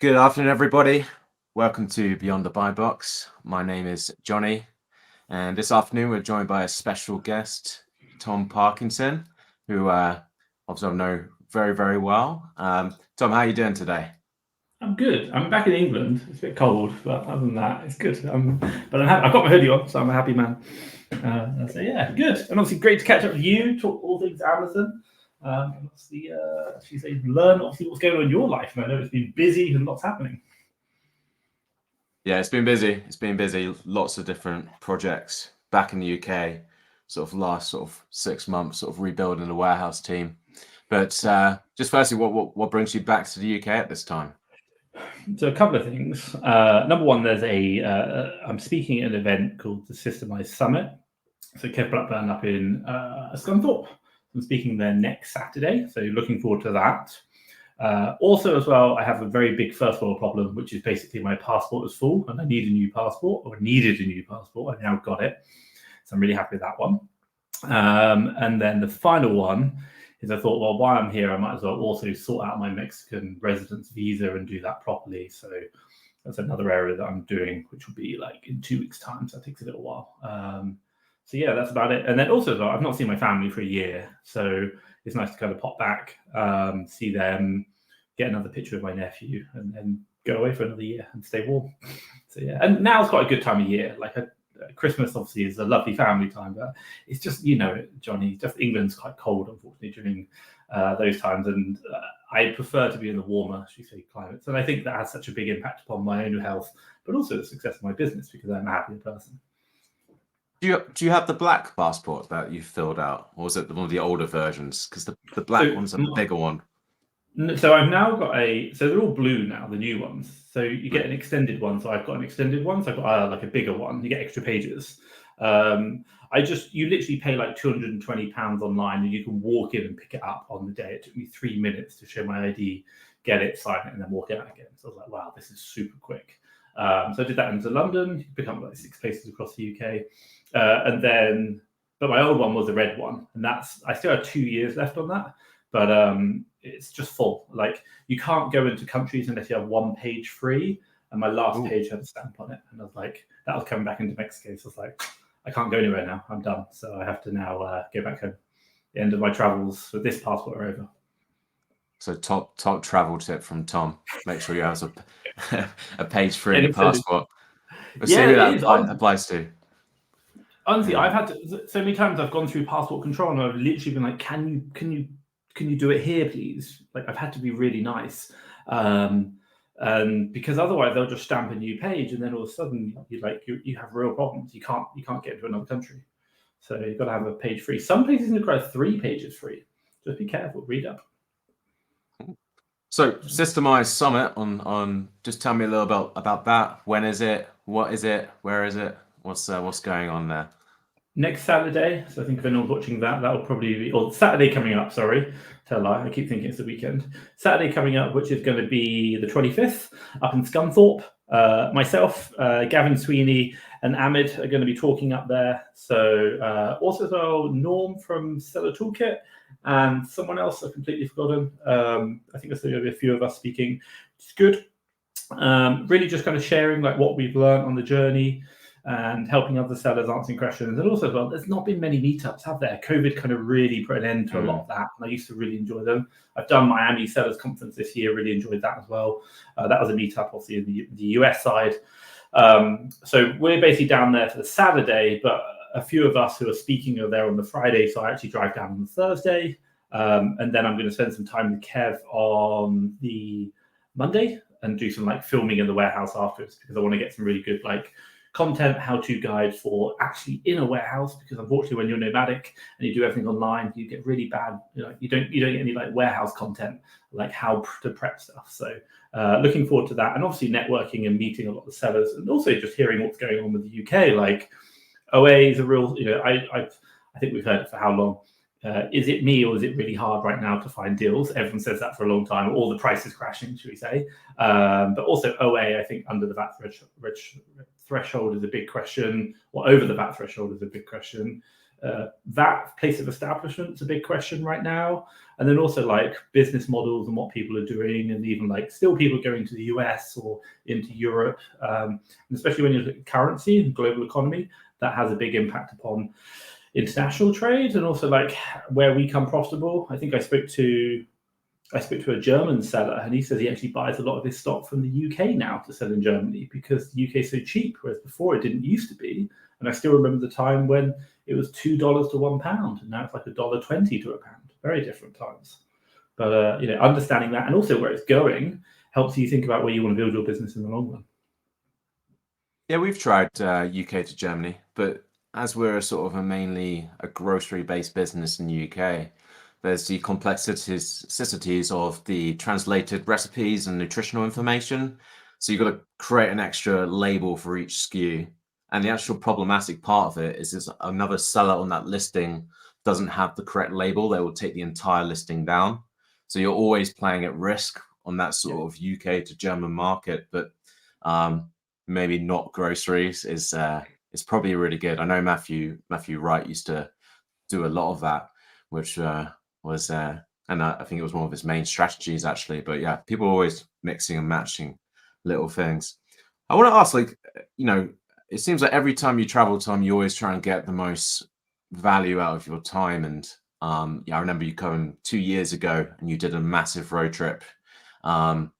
Good afternoon, everybody. Welcome to Beyond the BuyBox. My name is Johnny, and this afternoon we're joined by a special guest, Tom Parkinson, who obviously I know very, very well. Tom, how are you doing today? I'm good. I'm back in England. It's a bit cold, but other than that, it's good. But I'm happy. I've got my hoodie on, so I'm a happy man. So yeah, good. And obviously, great to catch up with you. Talk all things Amazon. And obviously, learn obviously what's going on in your life. And I know it's been busy and lots happening. Yeah, it's been busy. It's been busy. Lots of different projects back in the UK. Last 6 months, rebuilding the warehouse team. But just firstly, what brings you back to the UK at this time? So a couple of things. Number one, there's I'm speaking at an event called the Systemised Summit. So Kev Blackburn up in Scunthorpe. I'm speaking there next Saturday, so looking forward to that. Also, as well, I have a very big first world problem, which is basically my passport is full and I need a new passport, or needed a new passport. I've now got it, so I'm really happy with that one. And then the final one is I thought, well, while I'm here, I might as well also sort out my Mexican residence visa and do that properly. So that's another area that I'm doing, which will be like in 2 weeks' time. So it takes a little while. So yeah, that's about it. And then also, I've not seen my family for a year, so it's nice to kind of pop back, see them, get another picture of my nephew, and then go away for another year and stay warm. So yeah, and now it's quite a good time of year. Like Christmas obviously is a lovely family time, but it's just, Johnny, just England's quite cold, unfortunately, during those times. And I prefer to be in the warmer, should we say, climates. And I think that has such a big impact upon my own health, but also the success of my business, because I'm a happier person. Do you have the black passport that you filled out, or was it one of the older versions? Because the black one's a bigger one. So I've now got so they're all blue now, the new ones. So you get an extended one. So I've got an extended one. So I've got like a bigger one. You get extra pages. You literally pay like £220 online, and you can walk in and pick it up on the day. It took me 3 minutes to show my ID, get it, sign it, and then walk out again. So I was like, wow, this is super quick. So I did that into London. You can pick up like 6 places across the UK. But my old one was the red one, and I still have 2 years left on that. But it's just full. Like, you can't go into countries unless you have 1 page free. And my last page had a stamp on it. And I was like, that was coming back into Mexico. So I was like, I can't go anywhere now. I'm done. So I have to now go back home. The end of my travels with this passport are over. So top travel tip from Tom: make sure you have a page free passport. We'll see who that applies to. Honestly, I've had so many times I've gone through passport control, and I've literally been like, can you do it here, please? Like, I've had to be really nice. And because otherwise they'll just stamp a new page, and then all of a sudden you have real problems. You can't get into another country. So you've got to have a page free. Some places require 3 pages free. Just be careful, read up. So Systemised Summit on just tell me a little about that. When is it? What is it? Where is it? What's going on there? Next Saturday. So I think if anyone's watching that will probably be, or Saturday coming up, sorry. Tell a lie, I keep thinking it's the weekend. Saturday coming up, which is going to be the 25th, up in Scunthorpe. Myself, Gavin Sweeney, and Ahmed are going to be talking up there. So also as well, Norm from Seller Toolkit, and someone else I've completely forgotten. I think there's going to be a few of us speaking, which is good. Really just kind of sharing like what we've learned on the journey, and helping other sellers, answering questions. And also, as well, there's not been many meetups, have there? COVID kind of really put an end to a lot of that, and I used to really enjoy them. I've done Miami Sellers Conference this year, really enjoyed that as well. That was a meetup, obviously, in the US side. So we're basically down there for the Saturday, but a few of us who are speaking are there on the Friday, so I actually drive down on the Thursday. And then I'm going to spend some time with Kev on the Monday and do some like filming in the warehouse afterwards, because I want to get some really good like content, how-to guide for actually in a warehouse, because unfortunately when you're nomadic and you do everything online, you get really bad, you don't get any like warehouse content, like how to prep stuff. So looking forward to that, and obviously networking and meeting a lot of sellers, and also just hearing what's going on with the UK. Like OA is a real, I think we've heard it for how long. Is it me, or is it really hard right now to find deals? Everyone says that for a long time. All the prices crashing, should we say? But also OA, I think under the VAT threshold is a big question, or over the VAT threshold is a big question. that place of establishment is a big question right now. And then also like business models and what people are doing, and even like still people going to the US or into Europe, and especially when you look at currency and global economy, that has a big impact upon international trade and also like where we come profitable. I think I spoke to a German seller, and he says he actually buys a lot of his stock from the UK now to sell in Germany because the UK is so cheap, whereas before it didn't used to be. And I still remember the time when it was $2 to £1, and now it's like $1.20 to £1. Very different times. But understanding that and also where it's going helps you think about where you want to build your business in the long run. Yeah, we've tried UK to Germany, but as we're sort of mainly a grocery-based business in the UK, there's the complexities of the translated recipes and nutritional information. So you've got to create an extra label for each SKU. And the actual problematic part of it is another seller on that listing doesn't have the correct label, they will take the entire listing down. So you're always playing at risk on that sort of UK to German market, but maybe not groceries is probably really good. I know Matthew Wright used to do a lot of that, which was and I think it was one of his main strategies actually. But yeah, people are always mixing and matching little things. I want to ask, like, it seems like every time you travel, Tom, you always try and get the most value out of your time. And I remember you coming 2 years ago and you did a massive road trip, all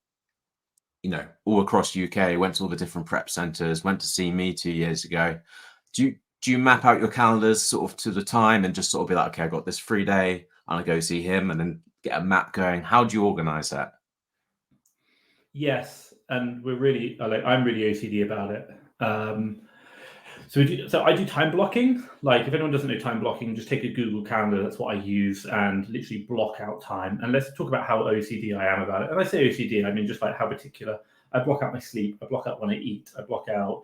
across UK, went to all the different prep centers, went to see me 2 years ago. Do you map out your calendars sort of to the time and just sort of be like, okay, I got this free day and I go see him, and then get a map going? How do you organize that? Yes, and I'm really OCD about it. So I do time blocking. Like, if anyone doesn't know time blocking, just take a Google Calendar. That's what I use, and literally block out time. And let's talk about how OCD I am about it. And I say OCD, I mean just like how particular. I block out my sleep. I block out when I eat. I block out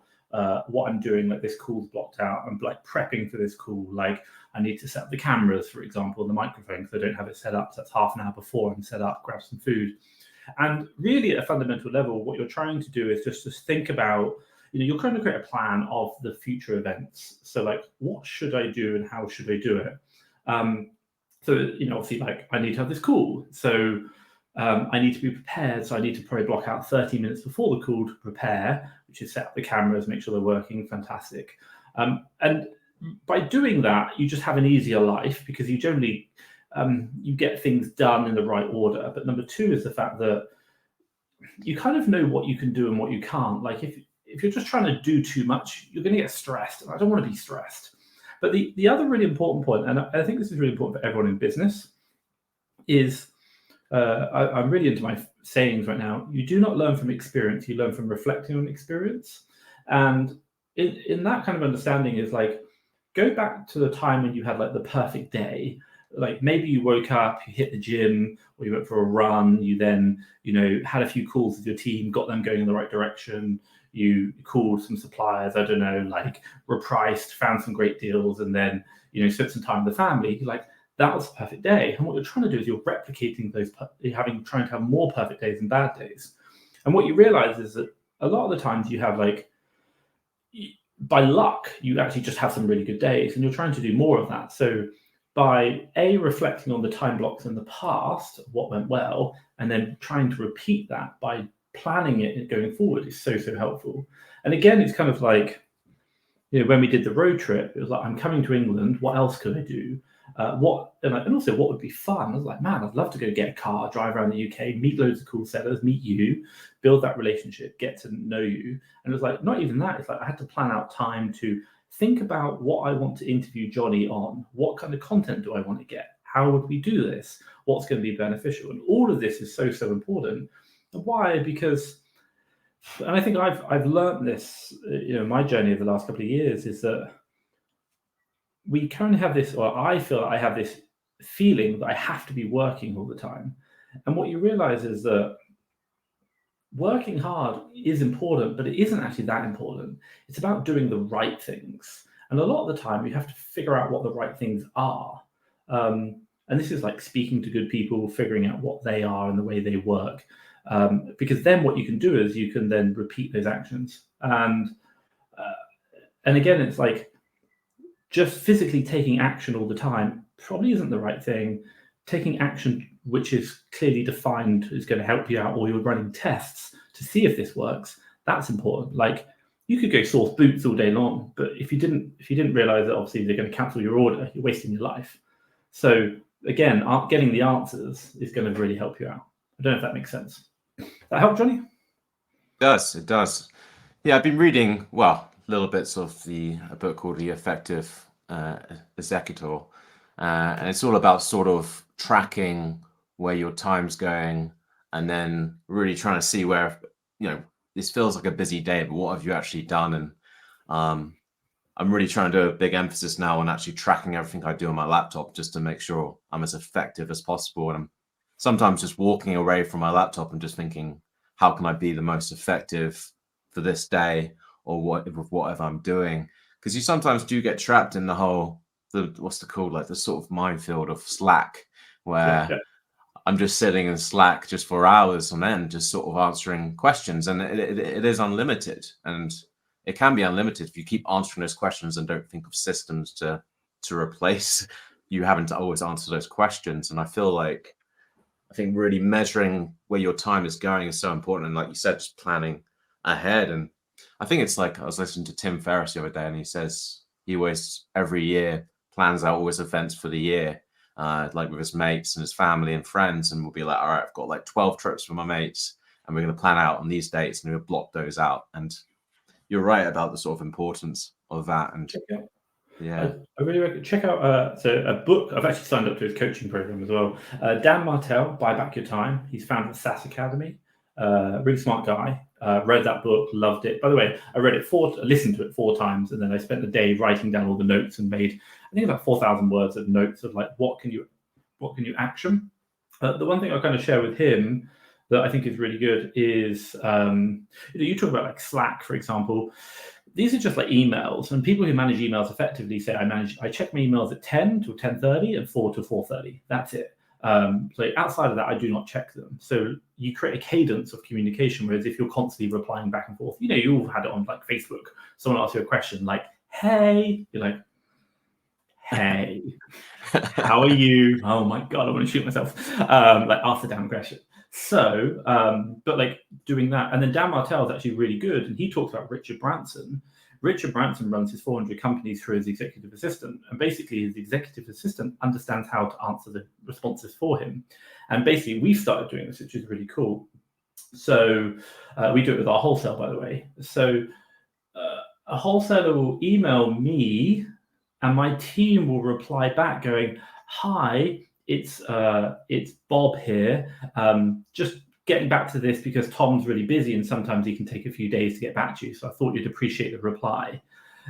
what I'm doing. Like, this call's blocked out. I'm like prepping for this call. Like, I need to set up the cameras, for example, and the microphone, because I don't have it set up. So that's half an hour before I'm set up, grab some food. And really, at a fundamental level, what you're trying to do is just think about, you're trying to create a plan of the future events. So like, what should I do and how should I do it? So, obviously, like, I need to have this call. So I need to be prepared. So I need to probably block out 30 minutes before the call to prepare, which is set up the cameras, make sure they're working. Fantastic. And by doing that, you just have an easier life, because you generally, you get things done in the right order. But number two is the fact that you kind of know what you can do and what you can't. Like, if you're just trying to do too much, you're going to get stressed. And I don't want to be stressed. But the other really important point, and I think this is really important for everyone in business, is I'm really into my sayings right now. You do not learn from experience, you learn from reflecting on experience. And in that kind of understanding is like, go back to the time when you had like the perfect day. Like, maybe you woke up, you hit the gym, or you went for a run. You then, had a few calls with your team, got them going in the right direction. You called some suppliers, I don't know, like repriced, found some great deals, and then, spent some time with the family. Like, that was a perfect day. And what you're trying to do is you're replicating those, trying to have more perfect days than bad days. And what you realize is that a lot of the times you have, like, by luck, you actually just have some really good days, and you're trying to do more of that. So by reflecting on the time blocks in the past, what went well, and then trying to repeat that by planning it going forward is so helpful. And again, it's kind of like, when we did the road trip, it was like, I'm coming to England, what else could I do? And also what would be fun? I was like, man, I'd love to go get a car, drive around the UK, meet loads of cool sellers, meet you, build that relationship, get to know you. And it was like, not even that. It's like I had to plan out time to think about what I want to interview Johnny on. What kind of content do I want to get? How would we do this? What's going to be beneficial? And all of this is so important. Why? Because, and I think I've learned this, my journey over the last couple of years, is that we currently have this, or I feel I have this feeling that I have to be working all the time. And what you realize is that working hard is important, but it isn't actually that important. It's about doing the right things. And a lot of the time you have to figure out what the right things are. And this is like speaking to good people, figuring out what they are and the way they work. Because then what you can do is you can then repeat those actions. And again, it's like, just physically taking action all the time probably isn't the right thing. Taking action which is clearly defined is going to help you out, or you're running tests to see if this works. That's important. Like, you could go source boots all day long, but if you didn't realize that obviously they're going to cancel your order, you're wasting your life. So again, getting the answers is going to really help you out. I don't know if that makes sense. That help, Johnny? It does. Yeah, I've been reading, little bits of a book called The Effective Executor. And it's all about sort of tracking where your time's going, and then really trying to see where, this feels like a busy day, but what have you actually done? And I'm really trying to do a big emphasis now on actually tracking everything I do on my laptop, just to make sure I'm as effective as possible. And I'm sometimes just walking away from my laptop and just thinking, how can I be the most effective for this day, or whatever I'm doing? Because you sometimes do get trapped in the sort of minefield of Slack, where I'm just sitting in Slack just for hours on end, just sort of answering questions. And it is unlimited, and it can be unlimited if you keep answering those questions and don't think of systems to replace you having to always answer those questions. And I think really measuring where your time is going is so important. And like you said, just planning ahead. And I think it's like, I was listening to Tim Ferriss the other day, and he says he always, every year, plans out all his events for the year, like with his mates and his family and friends. And we'll be like, all right, I've got like 12 trips with my mates, and we're going to plan out on these dates, and we'll block those out. And you're right about the sort of importance of that. And I really recommend check out a book. I've actually signed up to his coaching program as well. Dan Martell, Buy Back Your Time. He's founded the SaaS Academy. Really smart guy. Read that book, loved it. By the way, I listened to it 4 times, and then I spent the day writing down all the notes and made, I think, about 4,000 words of notes of like, what can you action. The one thing I kind of share with him that I think is really good is, you talk about like Slack, for example. These are just like emails, and people who manage emails effectively say, I check my emails at 10 till 10:30 and 4 to 4:30. That's it. So outside of that, I do not check them. So you create a cadence of communication, whereas if you're constantly replying back and forth, you all had it on like Facebook. Someone asks you a question like, hey, you're like, hey, how are you? Oh my God, I want to shoot myself. Like, ask the damn question. So, but like doing that, and then Dan Martell is actually really good, and he talks about Richard Branson. Richard Branson runs his 400 companies through his executive assistant, and basically his executive assistant understands how to answer the responses for him. And basically we've started doing this, which is really cool. So we do it with our wholesale, by the way. So a wholesaler will email me, and my team will reply back going, hi, it's Bob here. Just getting back to this because Tom's really busy and sometimes he can take a few days to get back to you. So I thought you'd appreciate the reply.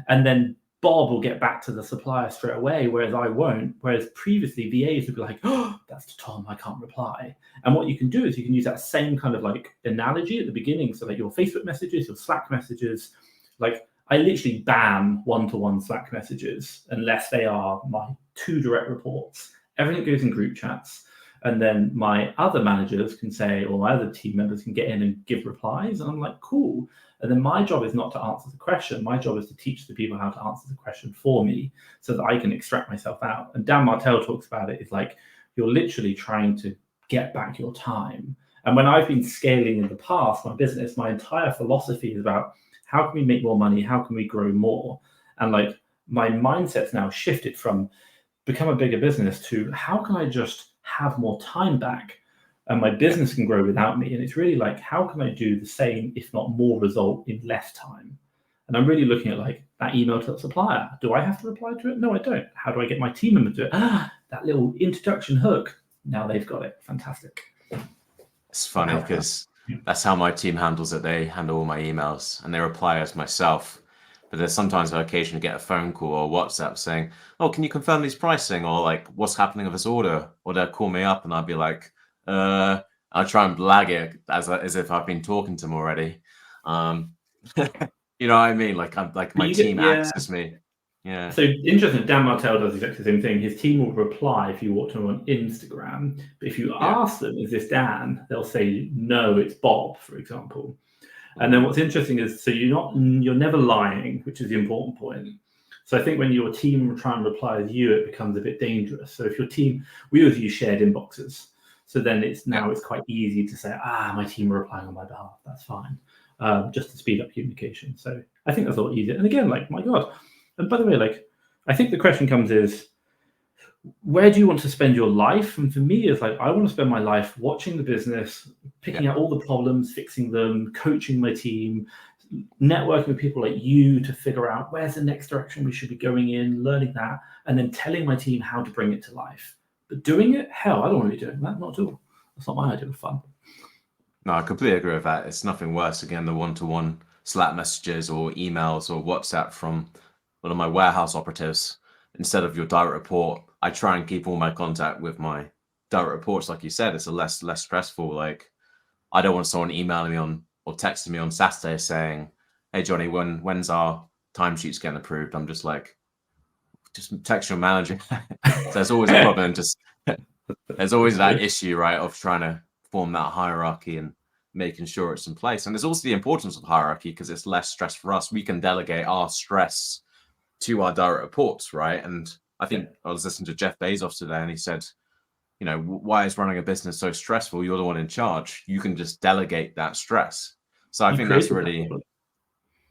And then Bob will get back to the supplier straight away, whereas I won't. Whereas previously VAs would be like, oh, that's to Tom, I can't reply. And what you can do is you can use that same kind of like analogy at the beginning. So like your Facebook messages, your Slack messages, like I literally ban one-to-one Slack messages unless they are my 2 direct reports. Everything goes in group chats. And then my other managers can say, or my other team members can get in and give replies. And I'm like, cool. And then my job is not to answer the question. My job is to teach the people how to answer the question for me so that I can extract myself out. And Dan Martell talks about it. It's like, you're literally trying to get back your time. And when I've been scaling in the past, my business, my entire philosophy is about how can we make more money? How can we grow more? And like my mindset's now shifted from become a bigger business to how can I just have more time back and my business can grow without me. And it's really like, how can I do the same, if not more result in less time? And I'm really looking at like that email to the supplier. Do I have to reply to it? No, I don't. How do I get my team member to do it? That little introduction hook. Now they've got it. Fantastic. It's funny because that's how my team handles it. They handle all my emails and they reply as myself. But there's sometimes I occasionally get a phone call or WhatsApp saying, oh, can you confirm these pricing? Or like, what's happening with this order? Or they'll call me up and I'll be like, I'll try and blag it as if I've been talking to them already. You know what I mean? Like my team acts as me. Yeah. So interesting, Dan Martell does exactly the same thing. His team will reply if you watch them on Instagram. But if you ask them, is this Dan? They'll say, no, it's Bob, for example. And then what's interesting is, so you're never lying, which is the important point. So I think when your team try and reply with you, it becomes a bit dangerous. So if your team, we always use shared inboxes. So then it's quite easy to say, my team are replying on my behalf. That's fine, just to speed up communication. So I think that's a lot easier. And again, like, my God. And by the way, like, I think the question comes is, where do you want to spend your life? And for me, it's like, I want to spend my life watching the business, picking out all the problems, fixing them, coaching my team, networking with people like you to figure out where's the next direction we should be going in, learning that, and then telling my team how to bring it to life. But doing it, hell, I don't want to be doing that. Not at all. That's not my idea of fun. No, I completely agree with that. It's nothing worse, again, the one-to-one Slack messages or emails or WhatsApp from one of my warehouse operatives. Instead of your direct report, I try and keep all my contact with my direct reports. Like you said, it's a less stressful. Like, I don't want someone emailing me on or texting me on Saturday saying, "Hey Johnny, when's our timesheets getting approved?" I'm just like, just text your manager. So there's always a problem. There's always that issue, right, of trying to form that hierarchy and making sure it's in place. And there's also the importance of hierarchy because it's less stress for us. We can delegate our stress to our direct reports, right? And I think I was listening to Jeff Bezos today, and he said, why is running a business so stressful? You're the one in charge. You can just delegate that stress. So I think that's really,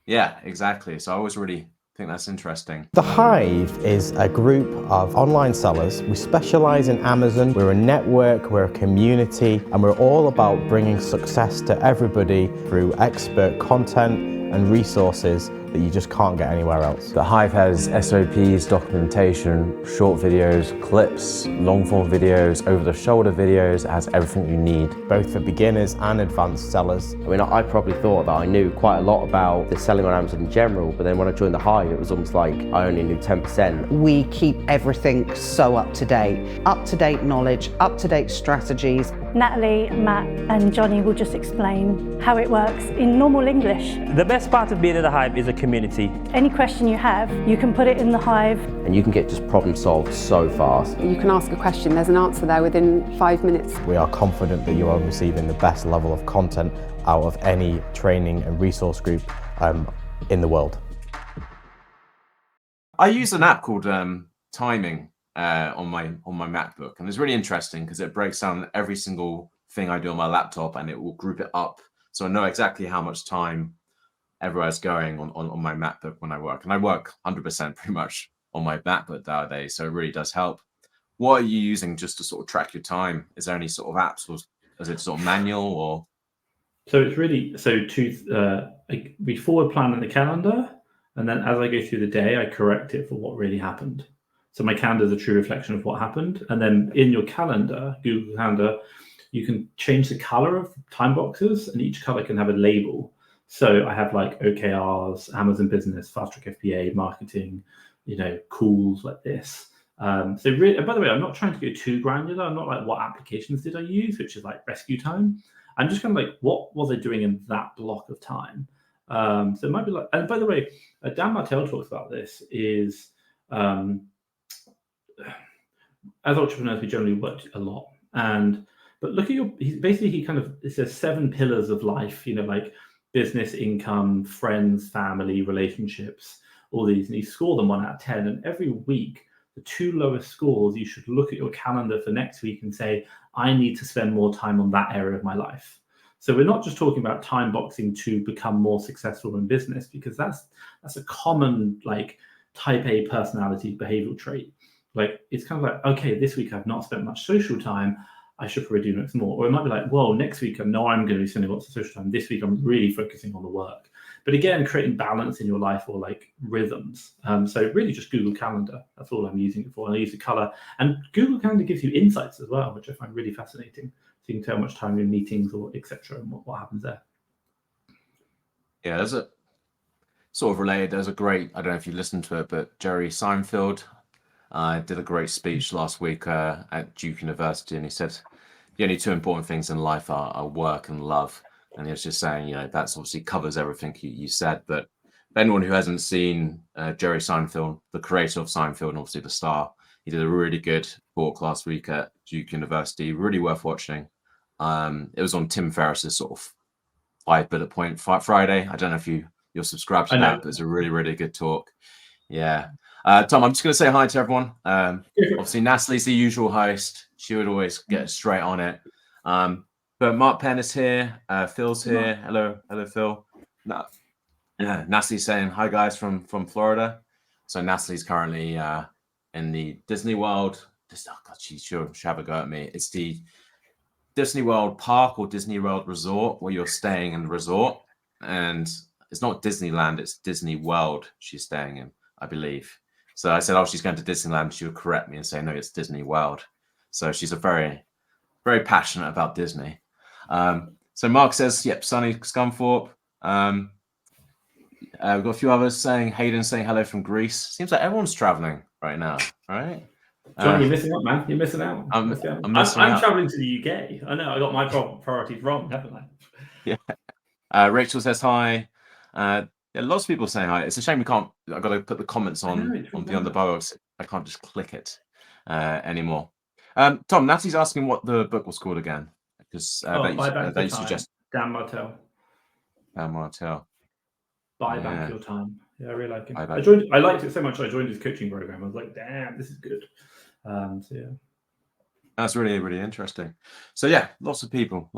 exactly. So I always really think that's interesting. The Hive is a group of online sellers. We specialize in Amazon. We're a network, we're a community, and we're all about bringing success to everybody through expert content and resources that you just can't get anywhere else. The Hive has SOPs, documentation, short videos, clips, long form videos, over the shoulder videos. It has everything you need. Both for beginners and advanced sellers. I mean, I probably thought that I knew quite a lot about the selling on Amazon in general, but then when I joined the Hive, it was almost like I only knew 10%. We keep everything so up to date knowledge, up to date strategies. Natalie, Matt and Johnny will just explain how it works in normal English. The best part of being in the Hive is a community. Any question you have, you can put it in the Hive. And you can get just problem solved so fast. You can ask a question, there's an answer there within 5 minutes. We are confident that you are receiving the best level of content out of any training and resource group in the world. I use an app called Timing on my MacBook, and it's really interesting because it breaks down every single thing I do on my laptop and it will group it up, so I know exactly how much time everywhere's going on my MacBook when I work. And I work 100% pretty much on my MacBook nowadays, so it really does help. What are you using just to sort of track your time? Is there any sort of apps, or is it sort of manual? Or so it's really we forward plan in the calendar, and then as I go through the day, I correct it for what really happened. So my calendar is a true reflection of what happened. And then in your calendar, Google Calendar, you can change the color of time boxes, and each color can have a label. So I have like OKRs, Amazon Business, Fast Track FBA, marketing, calls like this. So really, and by the way, I'm not trying to go too granular. I'm not like, what applications did I use, which is like rescue time. I'm just kind of like, what was I doing in that block of time? So it might be like, and by the way, Dan Martell talks about this is, as entrepreneurs, we generally work a lot. But look at it says 7 pillars of life, like business, income, friends, family, relationships, all these, and you score them 1 out of 10. And every week, the 2 lowest scores, you should look at your calendar for next week and say, I need to spend more time on that area of my life. So we're not just talking about time boxing to become more successful in business, because that's a common like type A personality behavioral trait. Like, it's kind of like, okay, this week I've not spent much social time, I should probably do next more. Or it might be like, whoa, next week I know I'm going to be spending lots of social time. This week I'm really focusing on the work. But again, creating balance in your life, or like rhythms. So really just Google Calendar. That's all I'm using it for. And I use the color. And Google Calendar gives you insights as well, which I find really fascinating. So you can tell how much time you're in meetings or etc. and what happens there. Yeah, there's a sort of related. There's a great, I don't know if you listened to it, but Jerry Seinfeld did a great speech last week at Duke University, and he said the only 2 important things in life are work and love. And he was just saying, that's obviously covers everything you said. But for anyone who hasn't seen Jerry Seinfeld, the creator of Seinfeld and obviously the star, he did a really good talk last week at Duke University, really worth watching. It was on Tim Ferriss's sort of 5 bullet point Friday. I don't know if you're subscribed to that, but it's a really, really good talk. Yeah. Tom, I'm just going to say hi to everyone. Obviously, Natalie's the usual host. She would always get straight on it. But Mark Penn is here. Phil's here. Hello, Phil. Natalie's saying hi, guys, from Florida. So Natalie's currently in the Disney World. Oh God, she'll have a go at me. It's the Disney World Park or Disney World Resort where you're staying in the resort, and it's not Disneyland, it's Disney World she's staying in, I believe. So I said, oh, she's going to Disneyland. She would correct me and say, no, it's Disney World. So she's a very, very passionate about Disney. So Mark says, yep, sunny Scunthorpe. We've got a few others saying, Hayden saying hello from Greece. Seems like everyone's traveling right now, right? John, you're missing out, man. You're missing out. I'm I'm traveling to the UK. I know. I got my priorities wrong, haven't I? Yeah. Rachel says hi. Yeah, lots of people saying hi. It's a shame we can't. I've got to put the comments on Beyond the BuyBox. I can't just click it anymore. Tom, Natalie's asking what the book was called again, because they suggest Dan Martell. Dan Martell. Buy back your time. Yeah, I really like it. I liked it so much. I joined his coaching program. I was like, damn, this is good. So yeah. That's really, really interesting. So yeah, lots of people.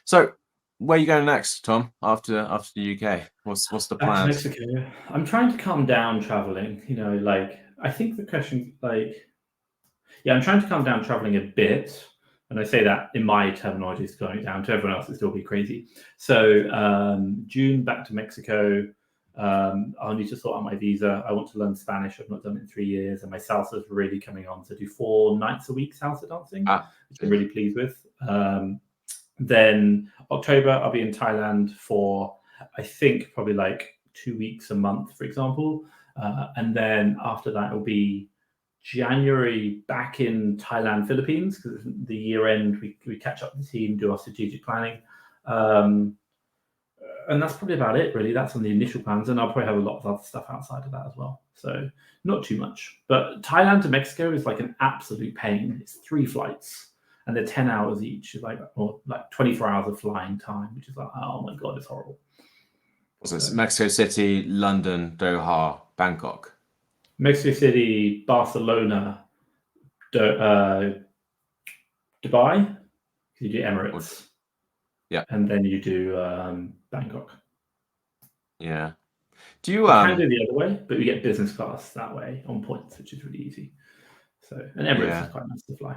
So where are you going next, Tom? After the UK, what's the plan? Mexico. I'm trying to calm down traveling. I think the question, I'm trying to calm down traveling a bit, and I say that in my terminology, is going down. To everyone else, it'll still be crazy. So June back to Mexico. I'll need to sort out my visa. I want to learn Spanish. I've not done it in 3 years, and my salsa is really coming on. So I do 4 nights a week salsa dancing, which I'm really pleased with. Then October, I'll be in Thailand for, I think, probably 2 weeks a month, for example. And then after that, it'll be January back in Thailand, Philippines, because the year end, we catch up with the team, do our strategic planning. And that's probably about it, really. That's on the initial plans. And I'll probably have a lot of other stuff outside of that as well. So not too much. But Thailand to Mexico is like an absolute pain. It's 3 flights. And they're 10 hours each. It's like 24 hours of flying time, which is like, oh my God, it's horrible. So it's Mexico City, London, Doha, Bangkok. Mexico City, Barcelona, Dubai. You do Emirates. Yeah. And then you do Bangkok. Yeah. Do you can do the other way, but we get business class that way on points, which is really easy. So, and Emirates is quite nice to fly.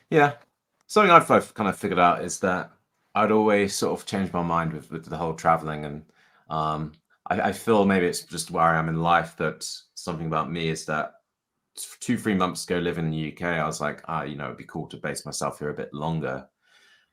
Yeah. Something I've kind of figured out is that I'd always sort of change my mind with the whole traveling, and I feel maybe it's just where I am in life, that something about me is that 2-3 months ago living in the UK, I was like, it'd be cool to base myself here a bit longer.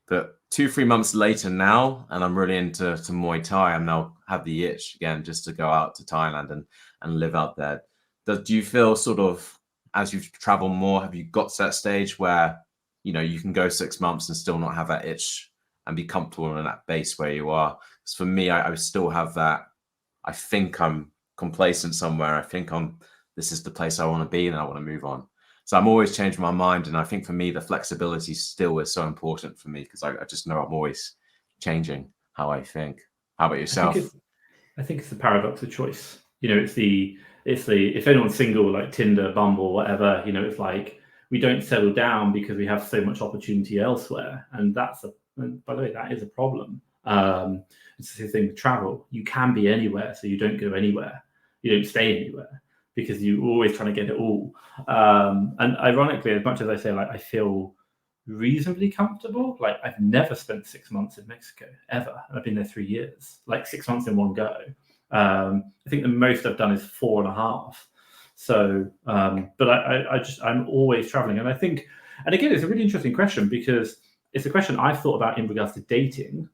But 2-3 months later now, and I'm really into Muay Thai, I now have the itch again just to go out to Thailand and live out there. Do you feel sort of, as you've traveled more, have you got to that stage where, you can go 6 months and still not have that itch and be comfortable in that base where you are? Because for me, I still have that. I think I'm complacent somewhere. I think this is the place I want to be and I want to move on. So I'm always changing my mind. And I think for me, the flexibility still is so important for me, because I just know I'm always changing how I think. How about yourself? I think it's the paradox of choice. It's the if anyone's single, like Tinder, Bumble, whatever, it's like we don't settle down because we have so much opportunity elsewhere. And by the way, that is a problem. It's the same thing with travel. You can be anywhere, so you don't go anywhere. You don't stay anywhere, because you're always trying to get it all. And ironically, as much as I say, I feel reasonably comfortable, I've never spent 6 months in Mexico, ever. And I've been there 3 years, 6 months in one go. I think the most I've done is 4.5. So, but I'm always traveling. And I think, and again, it's a really interesting question, because it's a question I've thought about in regards to dating.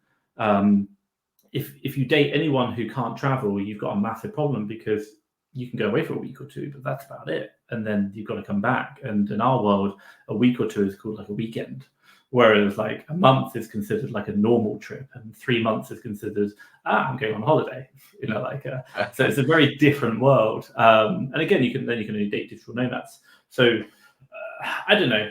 If you date anyone who can't travel, you've got a massive problem, because you can go away for a week or 2, but that's about it. And then you've got to come back. And in our world, a week or 2 is called a weekend. Whereas a month is considered a normal trip, and 3 months is considered, I'm going on holiday. So it's a very different world. And again, you can only date digital nomads. So I don't know,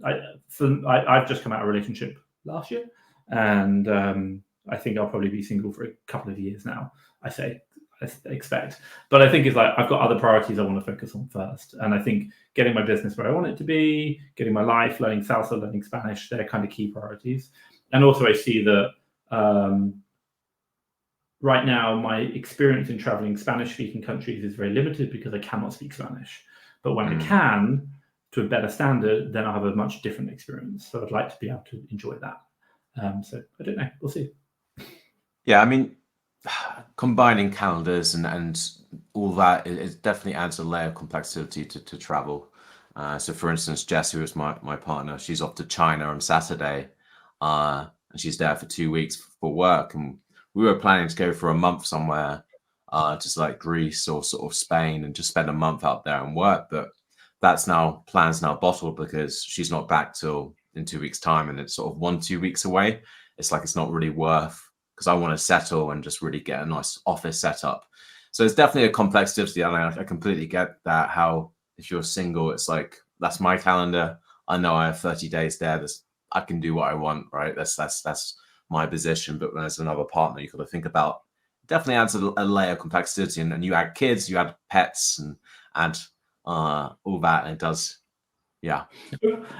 I've just come out of a relationship last year, and I think I'll probably be single for a couple of years now. expect. But I think it's like I've got other priorities I want to focus on first. And I think getting my business where I want it to be, getting my life, learning salsa, learning Spanish, they're kind of key priorities. And also I see that right now my experience in traveling Spanish-speaking countries is very limited because I cannot speak Spanish. But when I can, to a better standard, then I'll have a much different experience. So I'd like to be able to enjoy that. So I don't know, we'll see. Yeah, I mean, combining calendars and all that, it definitely adds a layer of complexity to travel. So for instance, Jess, who is my partner, she's off to China on Saturday, and she's there for 2 weeks for work. And we were planning to go for a month somewhere, just like Greece or sort of Spain, and just spend a month out there and work. But plans now bottled because she's not back till in 2 weeks' time, and it's sort of 1-2 weeks away. It's like it's not really worth, because I want to settle and just really get a nice office set up. So it's definitely a complexity, and I completely get that. How if you're single, it's like that's my calendar. I know I have 30 days there. I can do what I want, right? That's my position. But when there's another partner, you've got to think about. Definitely adds a layer of complexity, and you add kids, you add pets, and add all that, and it does. Yeah.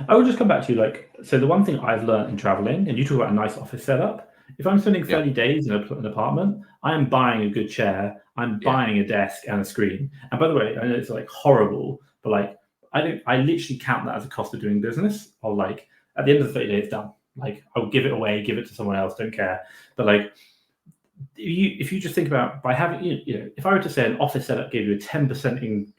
I would just come back to you, like, so the one thing I've learned in traveling, and you talk about a nice office setup. If I'm spending 30 days in an apartment, I am buying a good chair, I'm buying a desk and a screen. And by the way, I know it's like horrible, but like I literally count that as a cost of doing business. Or like at the end of the 30 days, done. Like I'll give it away, give it to someone else, don't care. But like if you just think about by having, you know, if I were to say an office setup gave you a 10%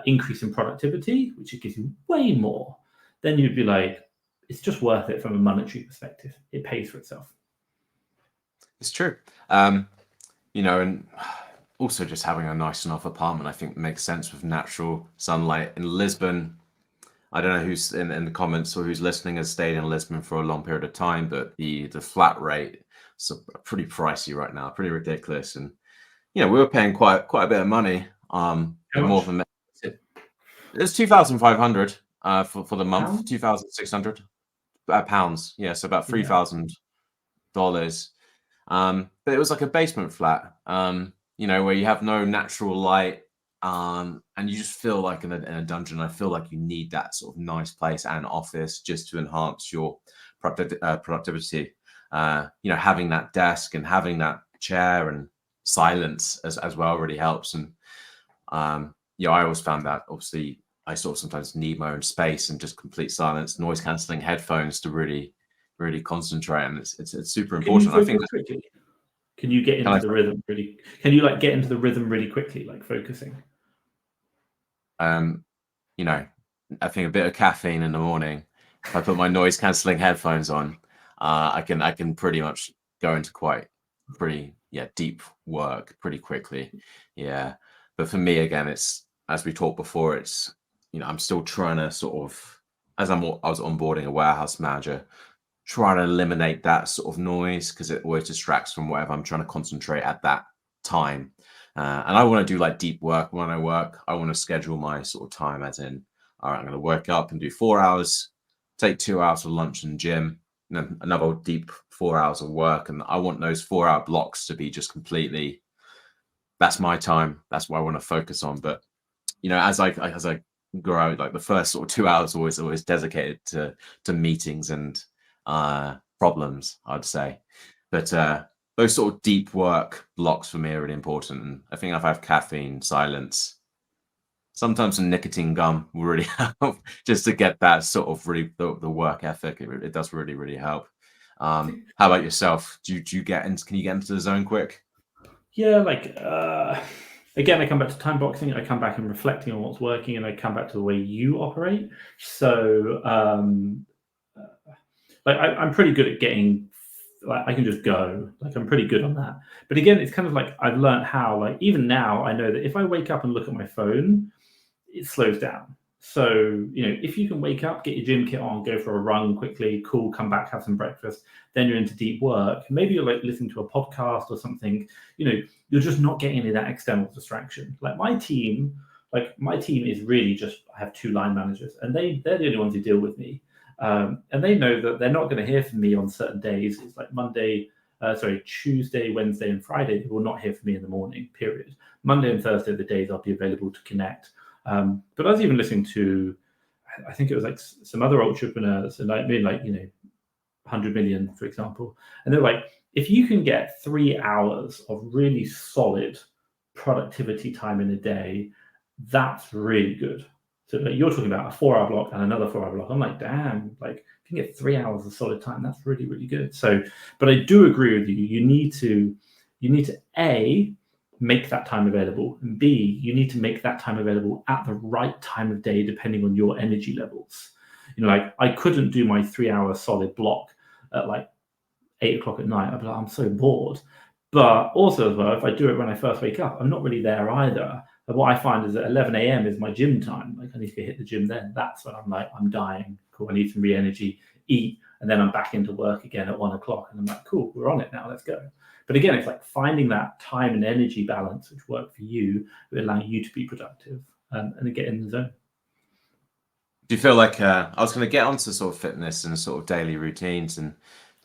increase in productivity, which it gives you way more, then you'd be like, it's just worth it from a monetary perspective. It pays for itself. It's true. You know, and also just having a nice enough apartment, I think makes sense with natural sunlight. In Lisbon, I don't know who's in the comments or who's listening has stayed in Lisbon for a long period of time, but the flat rate is pretty pricey right now, pretty ridiculous. And, you know, we were paying quite a bit of money. More than it's 2,500 for the month, 2,600 pounds. Yeah, so about $3,000. But it was like a basement flat, you know, where you have no natural light, and you just feel like in a dungeon. I feel like you need that sort of nice place and office just to enhance your productivity. You know, having that desk and having that chair and silence as well really helps. And yeah, I always found that obviously I sort of sometimes need my own space and just complete silence, noise cancelling headphones to really concentrate, and it's super important. I think quickly. Can you get into the rhythm really? Can you like get into the rhythm really quickly, like focusing? You know, I think a bit of caffeine in the morning. If I put my noise cancelling headphones on, I can pretty much go into pretty deep work pretty quickly. Yeah, but for me again, it's as we talked before. It's, you know, I'm still trying to sort of, as I was onboarding a warehouse manager, trying to eliminate that sort of noise because it always distracts from whatever I'm trying to concentrate at that time. And I want to do like deep work when I work. I want to schedule my sort of time as in, all right, I'm going to work up and do 4 hours, take 2 hours for lunch and gym, and then another deep 4 hours of work. And I want those 4 hour blocks to be just completely, that's my time. That's what I want to focus on. But, you know, as I grow, like the first sort of 2 hours always dedicated to meetings and problems, I'd say. But those sort of deep work blocks for me are really important. And I think if I have caffeine, silence, sometimes some nicotine gum will really help just to get that sort of really the work ethic. It does really help. How about yourself? Can you get into the zone quick? Yeah, like again, I come back to time boxing. I come back and reflecting on what's working, and I come back to the way you operate. So like I'm pretty good at getting, like I can just go, like I'm pretty good on that. But again, it's kind of like I've learned how, like even now I know that if I wake up and look at my phone, it slows down. So, you know, if you can wake up, get your gym kit on, go for a run quickly, cool, come back, have some breakfast, then you're into deep work. Maybe you're like listening to a podcast or something, you know, you're just not getting any of that external distraction. Like my team is really just, I have 2 line managers, and they're the only ones who deal with me. And they know that they're not going to hear from me on certain days. It's like Monday, Tuesday, Wednesday, and Friday, they will not hear from me in the morning, period. Monday and Thursday are the days I'll be available to connect. But I was even listening to, I think it was like some other entrepreneurs, and I mean, like, 100 million, for example. And they're like, if you can get 3 hours of really solid productivity time in a day, that's really good. So like, you're talking about a 4-hour block and another 4-hour block. I'm like, damn, like, if you can get 3 hours of solid time, that's really, really good. So, but I do agree with you. You need to A, make that time available, and B, you need to make that time available at the right time of day, depending on your energy levels. Like, I couldn't do my 3-hour solid block at like 8 o'clock at night. I'd be like, I'm so bored. But also as well, if I do it when I first wake up, I'm not really there either. And what I find is that 11 a.m. is my gym time. Like, I need to hit the gym then. That's when I'm like, I'm dying. Cool, I need some re-energy, eat, and then I'm back into work again at 1 o'clock. And I'm like, cool, we're on it now, let's go. But again, it's like finding that time and energy balance which work for you, will allow you to be productive and get in the zone. Do you feel like, I was going to get onto sort of fitness and sort of daily routines, and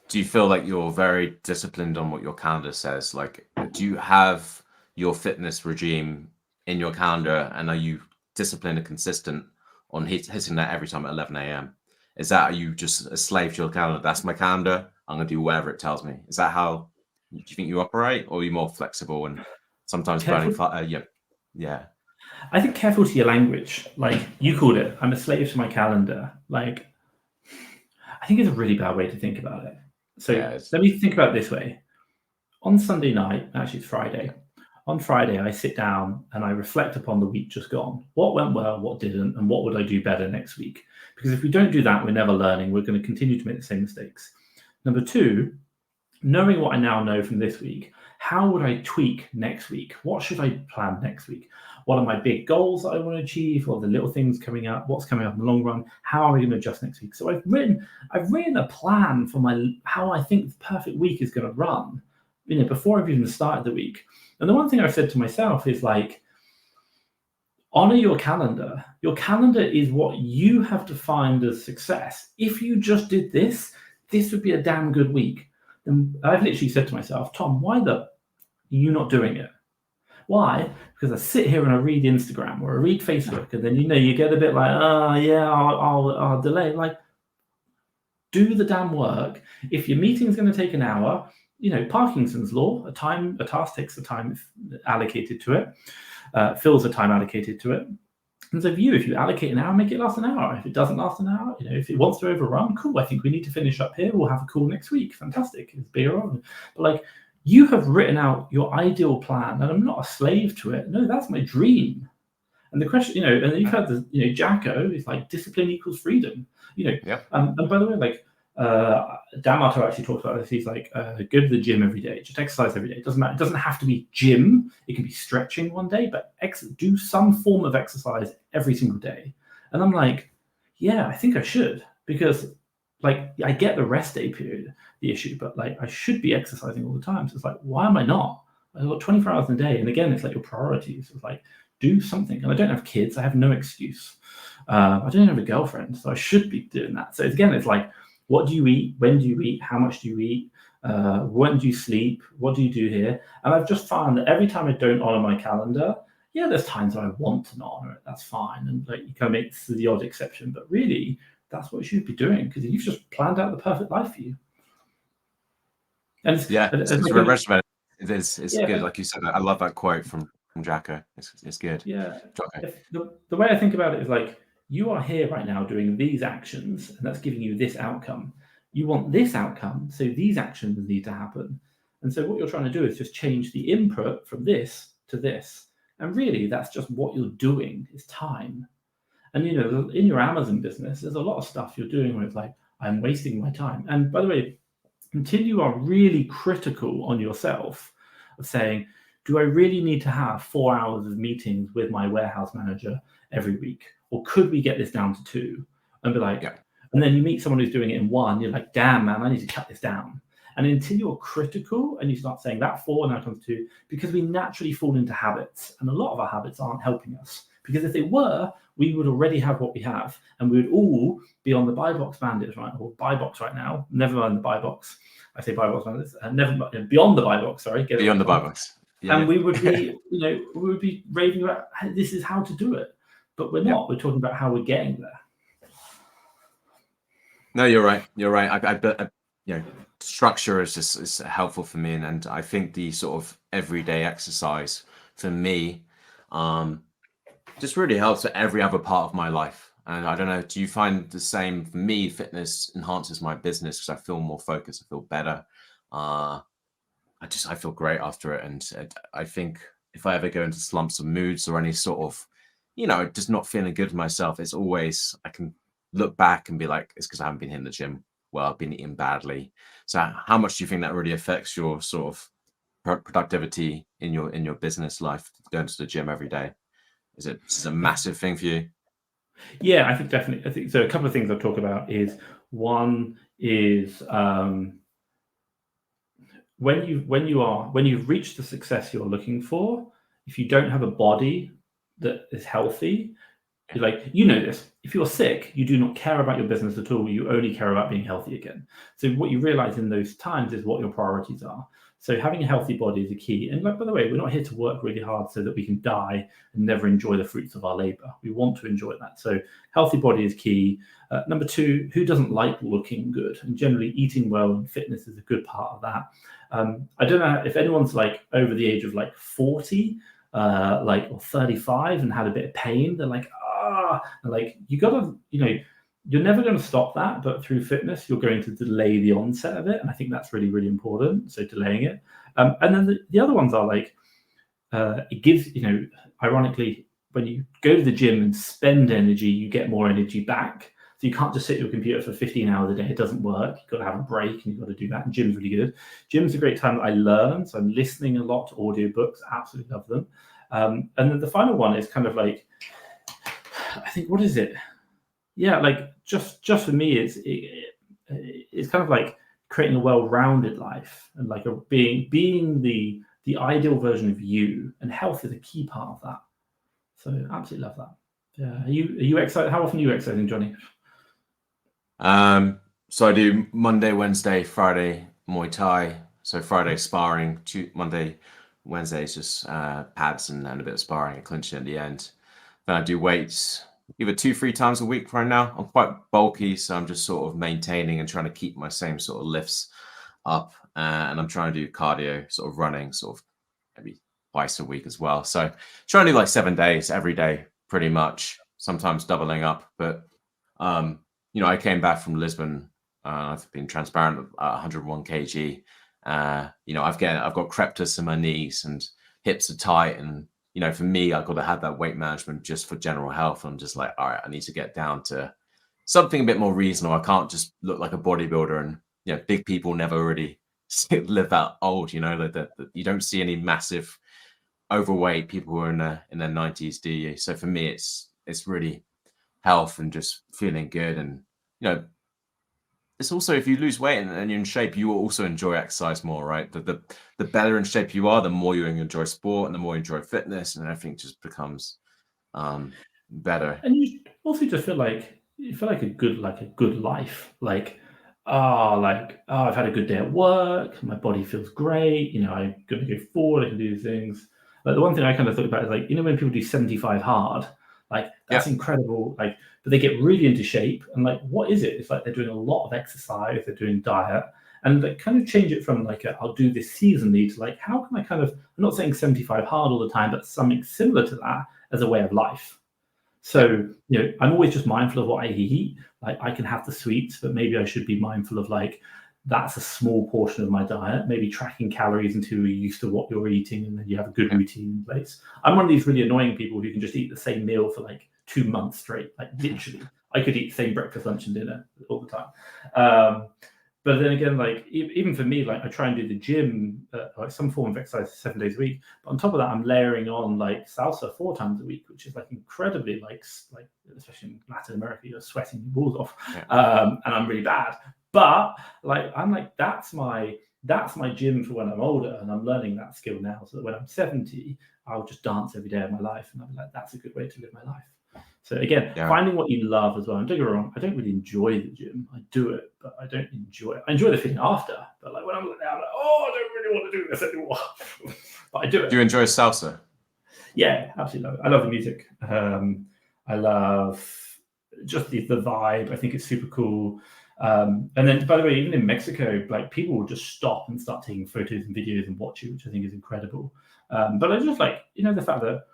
do you feel like you're very disciplined on what your calendar says? Like, do you have your fitness regime in your calendar, and are you disciplined and consistent on hitting that every time at 11 a.m.? Is that, are you just a slave to your calendar? That's my calendar, I'm going to do whatever it tells me. Is that how do you think you operate, or are you more flexible and sometimes burning fire? Yeah. I think careful to your language. Like, you called it, I'm a slave to my calendar. Like, I think it's a really bad way to think about it. So let me think about it this way. On Sunday night, actually it's Friday. On Friday, I sit down and I reflect upon the week just gone. What went well, what didn't, and what would I do better next week? Because if we don't do that, we're never learning. We're going to continue to make the same mistakes. Number two, knowing what I now know from this week, how would I tweak next week? What should I plan next week? What are my big goals that I want to achieve? What are the little things coming up? What's coming up in the long run? How are we going to adjust next week? So I've written a plan for how I think the perfect week is going to run, before I've even started the week. And the one thing I've said to myself is, like, honor your calendar. Your calendar is what you have defined as success. If you just did this would be a damn good week. And I've literally said to myself, Tom, why are you not doing it? Why? Because I sit here and I read Instagram or I read Facebook, and then you get a bit like, I'll delay. Like, do the damn work. If your meeting's going to take an hour, Parkinson's law, a task takes the time allocated to it, fills the time allocated to it. And so if you allocate an hour, make it last an hour. If it doesn't last an hour, if it wants to overrun, cool. I think we need to finish up here. We'll have a call next week. Fantastic. It's bigger on. But like, you have written out your ideal plan, and I'm not a slave to it. No, that's my dream. And the question, and then you've had the, Jacko is like, discipline equals freedom. And by the way, like, Dan Marto actually talks about this. He's like, go to the gym every day, just exercise every day. It doesn't matter. It doesn't have to be gym. It can be stretching one day, but do some form of exercise every single day. And I'm like, yeah, I think I should, because like, I get the rest day period, the issue, but like, I should be exercising all the time. So it's like, why am I not? I've got 24 hours in a day. And again, it's like your priorities. It's like, do something. And I don't have kids. I have no excuse. I don't have a girlfriend, so I should be doing that. So again, it's like, what do you eat? When do you eat? How much do you eat? When do you sleep? What do you do here? And I've just found that every time I don't honor my calendar, there's times I want to not honor it. That's fine. And like, you kind of make the odd exception, but really, that's what you should be doing, because you've just planned out the perfect life for you. And it's good. Like you said, I love that quote from Jacko. It's good. Yeah. The way I think about it is like, you are here right now doing these actions, and that's giving you this outcome. You want this outcome, so these actions need to happen. And so what you're trying to do is just change the input from this to this. And really, that's just what you're doing is time. And, in your Amazon business, there's a lot of stuff you're doing where it's like, I'm wasting my time. And by the way, until you are really critical on yourself of saying, do I really need to have 4 hours of meetings with my warehouse manager every week? Or could we get this down to 2? And be like, and then you meet someone who's doing it in 1, you're like, damn, man, I need to cut this down. And until you're critical and you start saying that 4 now comes 2, because we naturally fall into habits. And a lot of our habits aren't helping us. Because if they were, we would already have what we have, and we would all be on the BuyBox bandits, right? Or BuyBox right now. Never mind the BuyBox. I say BuyBox bandits, and never mind beyond the BuyBox. Sorry, Beyond the BuyBox. Yeah, and we would be, we would be raving about this is how to do it, but we're not. We're talking about how we're getting there. No, you're right. You're right. I structure is helpful for me, and I think the sort of everyday exercise for me just really helps for every other part of my life. And I don't know, do you find the same? For me, fitness enhances my business because I feel more focused, I feel better. I feel great after it, and I think if I ever go into slumps of moods or any sort of, just not feeling good myself, it's always, I can look back and be like, it's because I haven't been hitting the gym well, I've been eating badly. So how much do you think that really affects your sort of productivity in your business life, going to the gym every day? Is it a massive thing for you? Yeah, I think definitely. I think so. A couple of things I'll talk about is one is when you've reached the success you're looking for, if you don't have a body that is healthy, you're like, this. If you're sick, you do not care about your business at all. You only care about being healthy again. So what you realize in those times is what your priorities are. So having a healthy body is a key. And by the way, we're not here to work really hard so that we can die and never enjoy the fruits of our labor. We want to enjoy that. So healthy body is key. Number two, who doesn't like looking good? And generally eating well and fitness is a good part of that. I don't know if anyone's like over the age of like 40, or 35 and had a bit of pain. They're like, like you gotta, you're never going to stop that, but through fitness, you're going to delay the onset of it. And I think that's really, really important. So delaying it. And then the other ones are like, it gives, ironically, when you go to the gym and spend energy, you get more energy back. So you can't just sit at your computer for 15 hours a day. It doesn't work. You've got to have a break and you've got to do that. And gym's really good. Gym's a great time that I learn. So I'm listening a lot to audiobooks. Absolutely love them. And then the final one is kind of like, I think, what is it? Yeah, like just for me, it's kind of like creating a well-rounded life and like being the ideal version of you, and health is a key part of that. So absolutely love that. Yeah, are you excited? How often are you exercising, Johnny? So I do Monday, Wednesday, Friday Muay Thai. So Friday sparring, Monday, Wednesday is just pads and a bit of sparring and clinching at the end. Then I do weights either 2-3 times a week right now. I'm quite bulky, so I'm just sort of maintaining and trying to keep my same sort of lifts up. And I'm trying to do cardio, sort of running, sort of maybe twice a week as well. So trying to do like 7 days every day, pretty much, sometimes doubling up. But, I came back from Lisbon. I've been transparent at 101 kg. I've got crepitus in my knees and hips are tight, and for me, I've got to have that weight management just for general health. I'm just like, all right, I need to get down to something a bit more reasonable. I can't just look like a bodybuilder, and big people never really live that old. That you don't see any massive overweight people who are in their 90s, do you? So for me, it's really health and just feeling good, and it's also, if you lose weight and you're in shape, you will also enjoy exercise more, right? The better in shape you are, the more you enjoy sport and the more you enjoy fitness, and everything just becomes better. And you also just feel like a good life. I've had a good day at work, my body feels great, I'm gonna go forward, I can do things. Like the one thing I kind of thought about is like, when people do 75 hard, like that's incredible, like, but they get really into shape, and like, what is it? It's like they're doing a lot of exercise, they're doing diet, and like kind of change it from like I'll do this seasonally to like, how can I kind of, I'm not saying 75 hard all the time, but something similar to that as a way of life. So, I'm always just mindful of what I eat. Like I can have the sweets, but maybe I should be mindful of like, that's a small portion of my diet, maybe tracking calories until you're used to what you're eating and then you have a good routine in place. I'm one of these really annoying people who can just eat the same meal for like 2 months straight. Like literally, I could eat the same breakfast, lunch and dinner all the time. But then again, like even for me, like I try and do the gym, like some form of exercise 7 days a week. But on top of that, I'm layering on like salsa 4 times a week, which is like incredibly like especially in Latin America, you're sweating your balls off, and I'm really bad. But like I'm like, that's my that's my gym for when I'm older, and I'm learning that skill now, so that when I'm 70, I'll just dance every day of my life, and I'll be like, that's a good way to live my life. So again, finding what you love as well. And don't get me wrong, I don't really enjoy the gym. I do it, but I don't enjoy it. I enjoy the feeling after, but like when I'm there, I'm like, oh, I don't really want to do this anymore. But I do it. Do you enjoy salsa? Yeah, absolutely love it. I love the music. I love just the vibe. I think it's super cool. And then, by the way, even in Mexico, like people will just stop and start taking photos and videos and watch you, which I think is incredible. But I just like, the fact that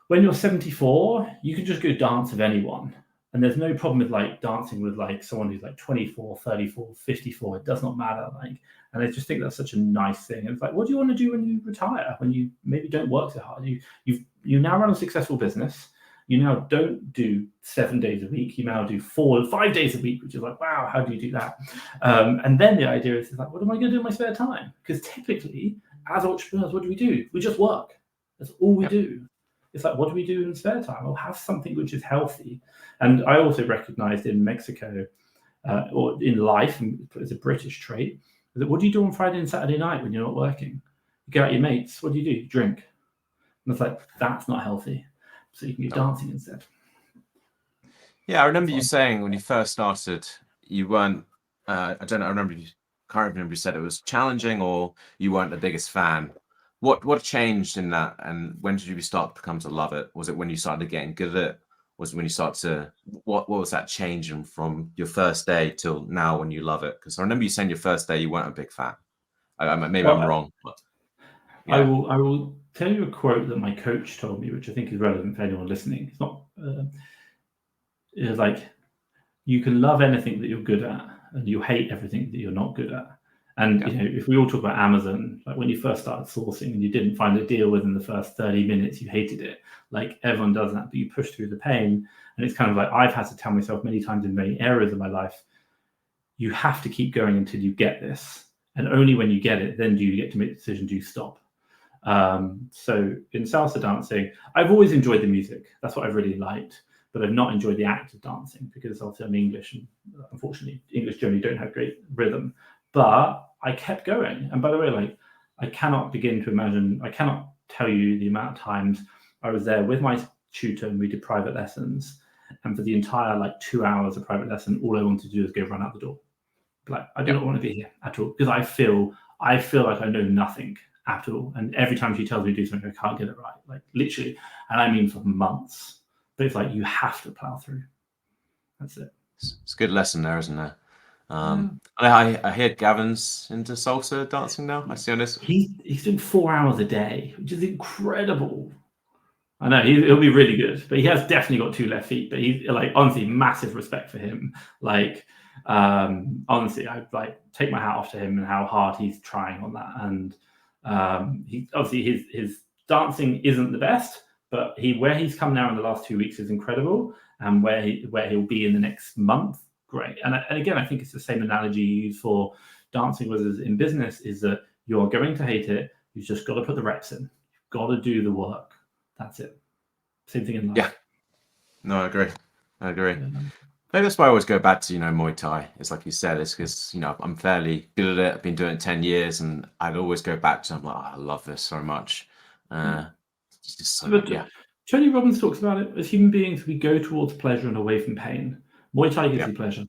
when you're 74, you can just go dance with anyone. And there's no problem with like dancing with like someone who's like 24, 34, 54. It does not matter. Like, and I just think that's such a nice thing. And it's like, what do you want to do when you retire? When you maybe don't work so hard? You now run a successful business. You now don't do 7 days a week. You now do 4 or 5 days a week, which is like, wow, how do you do that? And then the idea is like, what am I going to do in my spare time? Because typically, as entrepreneurs, what do? We just work. That's all we do. It's like, what do we do in spare time? We'll have something which is healthy. And I also recognized in Mexico, or in life, and it's a British trait, that what do you do on Friday and Saturday night when you're not working? You go out with your mates. What do? You drink. And it's like, that's not healthy. So you can be dancing instead. Yeah, I remember you saying when you first started, you weren't, I don't know, can't remember you said it was challenging or you weren't the biggest fan. What changed in that, and when did you start to come to love it? Was it when you started getting good at it? Was it when you started to, what was that changing from your first day till now when you love it? Because I remember you saying your first day you weren't a big fan. Maybe I'm wrong. But, yeah. I will tell you a quote that my coach told me, which I think is relevant for anyone listening. It's not, it's like, you can love anything that you're good at, and you hate everything that you're not good at. And if we all talk about Amazon, like when you first started sourcing and you didn't find a deal within the first 30 minutes, you hated it. Like everyone does that, but you push through the pain. And it's kind of like I've had to tell myself many times in many areas of my life, you have to keep going until you get this. And only when you get it, then do you get to make the decision, do you stop? So in salsa dancing, I've always enjoyed the music. That's what I've really liked. But I've not enjoyed the act of dancing because obviously I'm English, and unfortunately English generally don't have great rhythm. But I kept going. And by the way, like I cannot begin to imagine, I cannot tell you the amount of times I was there with my tutor and we did private lessons. And for the entire like 2 hours of private lesson, all I wanted to do is go run out the door. Like I do not want to be here at all because I feel like I know nothing at all. And every time she tells me to do something, I can't get it right. Like literally, and I mean for months. But it's like you have to plow through. That's it. It's a good lesson there, isn't there? I hear Gavin's into salsa dancing now. I see on this. He's doing 4 hours a day, which is incredible. I know he'll be really good, but he has definitely got 2 left feet. But he's like honestly, massive respect for him. Like honestly, I like take my hat off to him and how hard he's trying on that. And he obviously his dancing isn't the best, but where he's come now in the last 2 weeks is incredible, and where he'll be in the next month. Great. And again, I think it's the same analogy you use for dancing was in business, is that you're going to hate it. You've just got to put the reps in. You've got to do the work. That's it. Same thing in life. Yeah. No, I agree. Maybe that's why I always go back to, Muay Thai. It's like you said, it's because, I'm fairly good at it. I've been doing it 10 years and I'd always go back to, I'm like, I love this so much. It's just so, yeah. Tony Robbins talks about it. As human beings, we go towards pleasure and away from pain. Muay Thai gives you pleasure.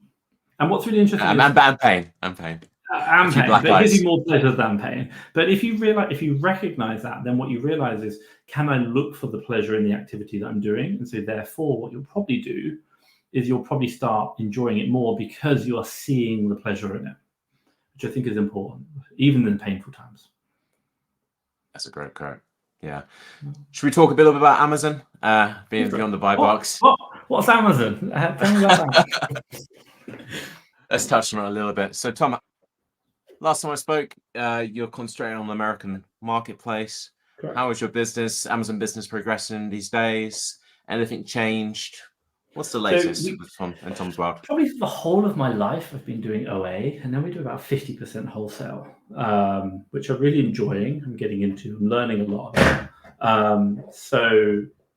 And what's really interesting and pain. And pain. But it gives you more pleasure than pain. But if you recognize that, then what you realize is, can I look for the pleasure in the activity that I'm doing? And so therefore, what you'll probably do is you'll probably start enjoying it more because you are seeing the pleasure in it, which I think is important, even in painful times. That's a great quote. Yeah. Should we talk a bit about Amazon, being beyond the BuyBox? What's Amazon? Tell me about that. Let's touch on it a little bit. So, Tom, last time I spoke, you're concentrating on the American marketplace. Correct. How is your business, Amazon business, progressing these days? Anything changed? What's the latest with Tom and Tom's world? Probably for the whole of my life, I've been doing OA, and then we do about 50% wholesale, which I'm really enjoying. I'm getting into. I'm learning a lot.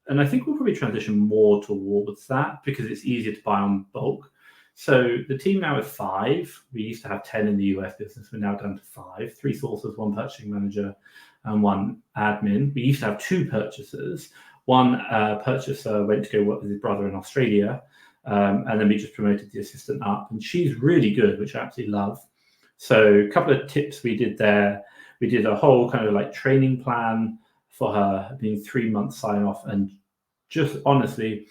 And I think we'll probably transition more towards that because it's easier to buy on bulk. So the team now is 5. We used to have 10 in the US business. We're now down to 5, 3 sourcers, 1 purchasing manager, and 1 admin. We used to have 2 purchasers. One purchaser went to go work with his brother in Australia, and then we just promoted the assistant up, and she's really good, which I absolutely love. So a couple of tips we did there. We did a whole kind of like training plan for her, being 3 months sign off, and just honestly,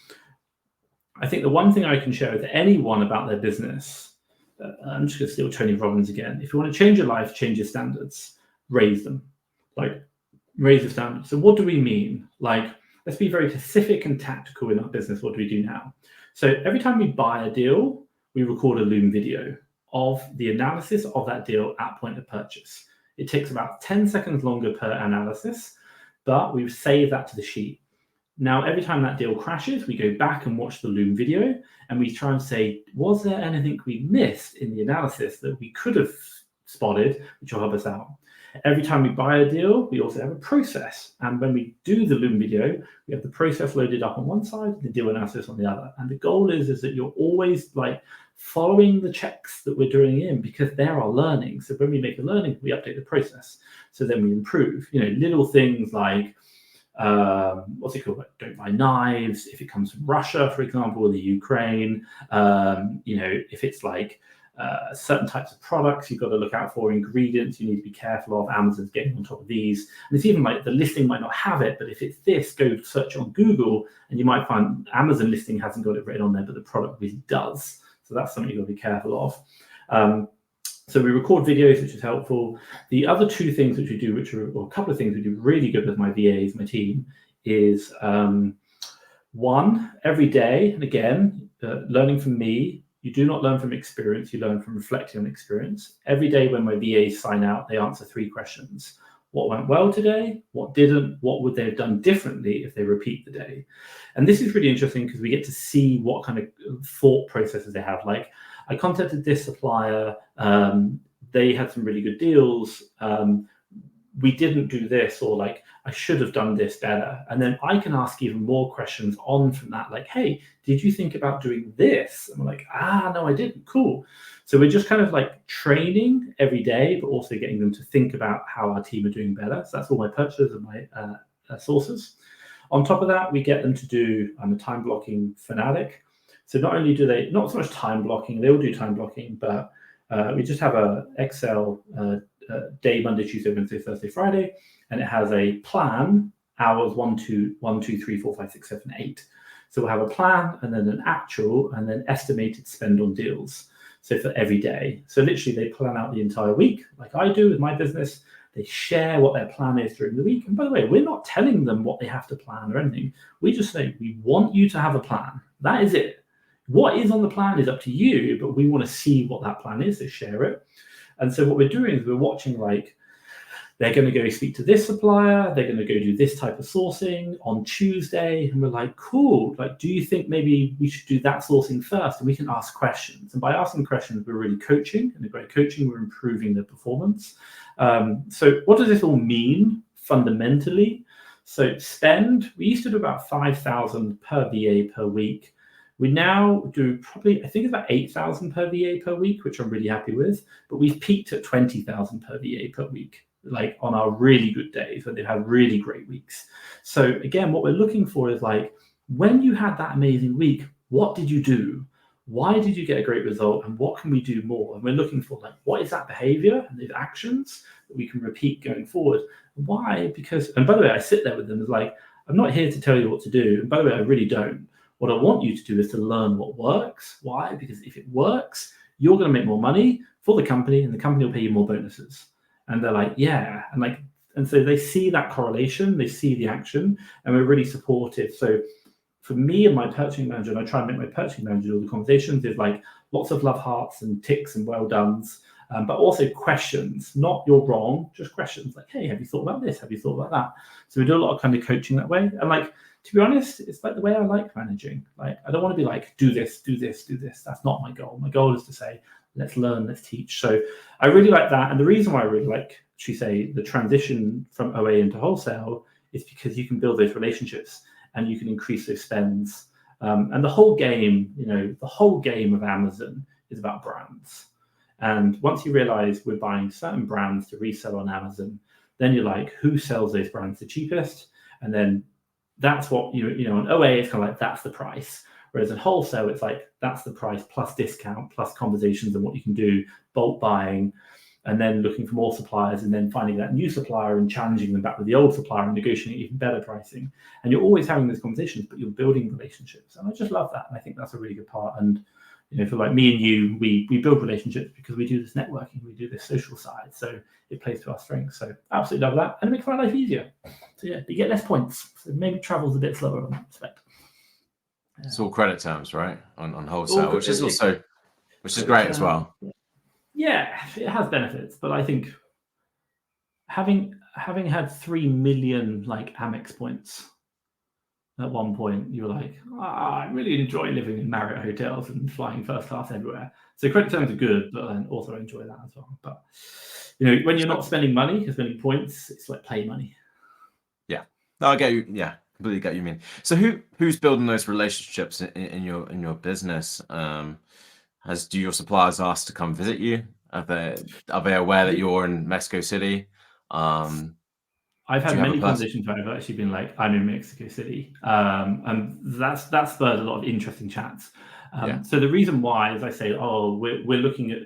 I think the one thing I can share with anyone about their business, I'm just going to steal Tony Robbins again. If you want to change your life, change your standards, raise them, like raise the standards. So what do we mean? Like, let's be very specific and tactical in our business. What do we do now? So every time we buy a deal, we record a Loom video of the analysis of that deal at point of purchase. It takes about 10 seconds longer per analysis, but we've saved that to the sheet. Now, every time that deal crashes, we go back and watch the Loom video, and we try and say, was there anything we missed in the analysis that we could have spotted, which will help us out? Every time we buy a deal, we also have a process. And when we do the Loom video, we have the process loaded up on one side, the deal analysis on the other. And the goal is that you're always like following the checks that we're doing in, because there are learnings. So when we make a learning, we update the process. So then we improve, little things like, what's it called? Like, don't buy knives if it comes from Russia, for example, or the Ukraine. If it's like certain types of products you've got to look out for, ingredients you need to be careful of. Amazon's getting on top of these. And it's even like the listing might not have it, but if it's this, go search on Google and you might find Amazon listing hasn't got it written on there, but the product really does. So that's something you've got to be careful of. So we record videos, which is helpful. The other 2 things which we do, or a couple of things we do really good with my VAs, my team, is 1, every day, and again, learning from me. You do not learn from experience, you learn from reflecting on experience. Every day when my VAs sign out, they answer 3 questions. What went well today? What didn't? What would they have done differently if they repeat the day? And this is really interesting because we get to see what kind of thought processes they have. Like, I contacted this supplier, they had some really good deals, we didn't do this, or like, I should have done this better. And then I can ask even more questions on from that, like, hey, did you think about doing this? And we're like, no, I didn't, cool. So we're just kind of like training every day, but also getting them to think about how our team are doing better. So that's all my purchasers and my sources. On top of that, we get them to do, I'm a time blocking fanatic. So not only do they, not so much time blocking, they all do time blocking, but we just have a Excel day, Monday, Tuesday, Wednesday, Thursday, Friday, and it has a plan, hours 1, 2, 3, 4, 5, 6, 7, 8. So we'll have a plan and then an actual and then estimated spend on deals. So for every day. So literally they plan out the entire week, like I do with my business. They share what their plan is during the week. And by the way, we're not telling them what they have to plan or anything. We just say, we want you to have a plan. That is it. What is on the plan is up to you, but we want to see what that plan is, so share it. And so what we're doing is we're watching, like, they're going to go speak to this supplier, they're going to go do this type of sourcing on Tuesday, and we're like, cool, like, do you think maybe we should do that sourcing first? And we can ask questions. And by asking questions, we're really coaching, and by coaching, we're improving their performance. So what does this all mean fundamentally? So spend, we used to do about 5,000 per VA per week. We now do probably, I think it's about 8,000 per VA per week, which I'm really happy with, but we've peaked at 20,000 per VA per week, like on our really good days when they've had really great weeks. So again, what we're looking for is like, when you had that amazing week, what did you do? Why did you get a great result? And what can we do more? And we're looking for, like, what is that behavior and those actions that we can repeat going forward? Why? Because, and by the way, I sit there with them as like, I'm not here to tell you what to do. And by the way, I really don't. What I want you to do is to learn what works. Why? Because if it works, you're going to make more money for the company, and the company will pay you more bonuses. And they're like, yeah. And so they see that correlation, they see the action, and we're really supportive. So for me and my purchasing manager, and I try and make my purchasing manager all the conversations, is like lots of love hearts and ticks and well dones, but also questions, not you're wrong, just questions like, hey, have you thought about this? Have you thought about that? So we do a lot of kind of coaching that way. And like, to be honest, it's like the way I like managing. Like, I don't want to be like, do this, do this, do this. That's not my goal. My goal is to say, let's learn, let's teach. So I really like that. And the reason why I really like, the transition from OA into wholesale is because you can build those relationships and you can increase those spends. And the whole game, the whole game of Amazon is about brands. And once you realize we're buying certain brands to resell on Amazon, then you're like, who sells those brands the cheapest? And then that's what on OA, it's kind of like, that's the price. Whereas in wholesale, it's like, that's the price plus discount, plus conversations and what you can do, bulk buying, and then looking for more suppliers, and then finding that new supplier and challenging them back with the old supplier and negotiating even better pricing. And you're always having those conversations, but you're building relationships. And I just love that. And I think that's a really good part. And for like me and you, we build relationships because we do this networking, we do this social side. So it plays to our strengths. So absolutely love that. And it makes my life easier. So yeah, you get less points. So maybe travel's a bit slower on that respect. It's all credit terms, right? On wholesale, which is great as well. Yeah, it has benefits, but I think having had 3 million like Amex points at one point, you were like, I really enjoy living in Marriott hotels and flying first class everywhere. So credit terms are good, but I also enjoy that as well. But when you're not spending money, you're spending points. It's like play money. Yeah, no, I get you. Yeah, completely get what you mean. So who's building those relationships in your business? Do your suppliers ask to come visit you? Are they aware that you're in Mexico City? I've had many conversations where I've actually been like, I'm in Mexico City, and that's spurred a lot of interesting chats. So the reason why is I say, we're looking at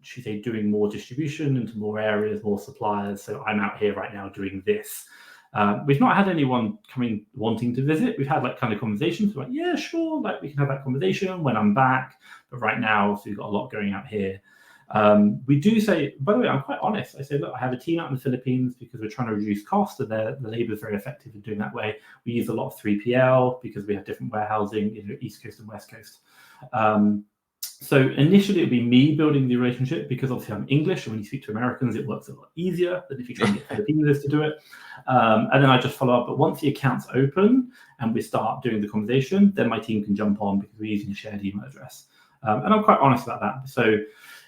should we say doing more distribution into more areas, more suppliers. So I'm out here right now doing this. We've not had anyone coming wanting to visit. We've had like kind of conversations like, yeah, sure, like we can have that conversation when I'm back. But right now, so we've got a lot going out here. We do say, by the way, I'm quite honest. I say, look, I have a team out in the Philippines because we're trying to reduce cost, and the labor is very effective in doing that way. We use a lot of 3PL because we have different warehousing, East Coast and West Coast. So initially it'd be me building the relationship because obviously I'm English, and when you speak to Americans, it works a lot easier than if you try and get Filipinos to do it. And then I just follow up. But once the account's open and we start doing the conversation, then my team can jump on because we're using a shared email address. And I'm quite honest about that. So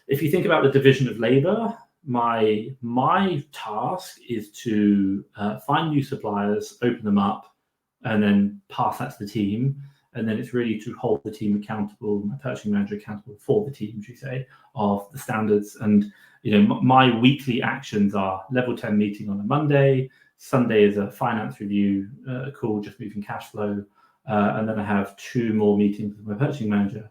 if you think about the division of labor, my task is to find new suppliers, open them up, and then pass that to the team. And then it's really to hold the team accountable, my purchasing manager accountable for the team, should we say, of the standards. And my weekly actions are level 10 meeting on a Monday. Sunday is a finance review call, just moving cash flow. And then I have 2 more meetings with my purchasing manager.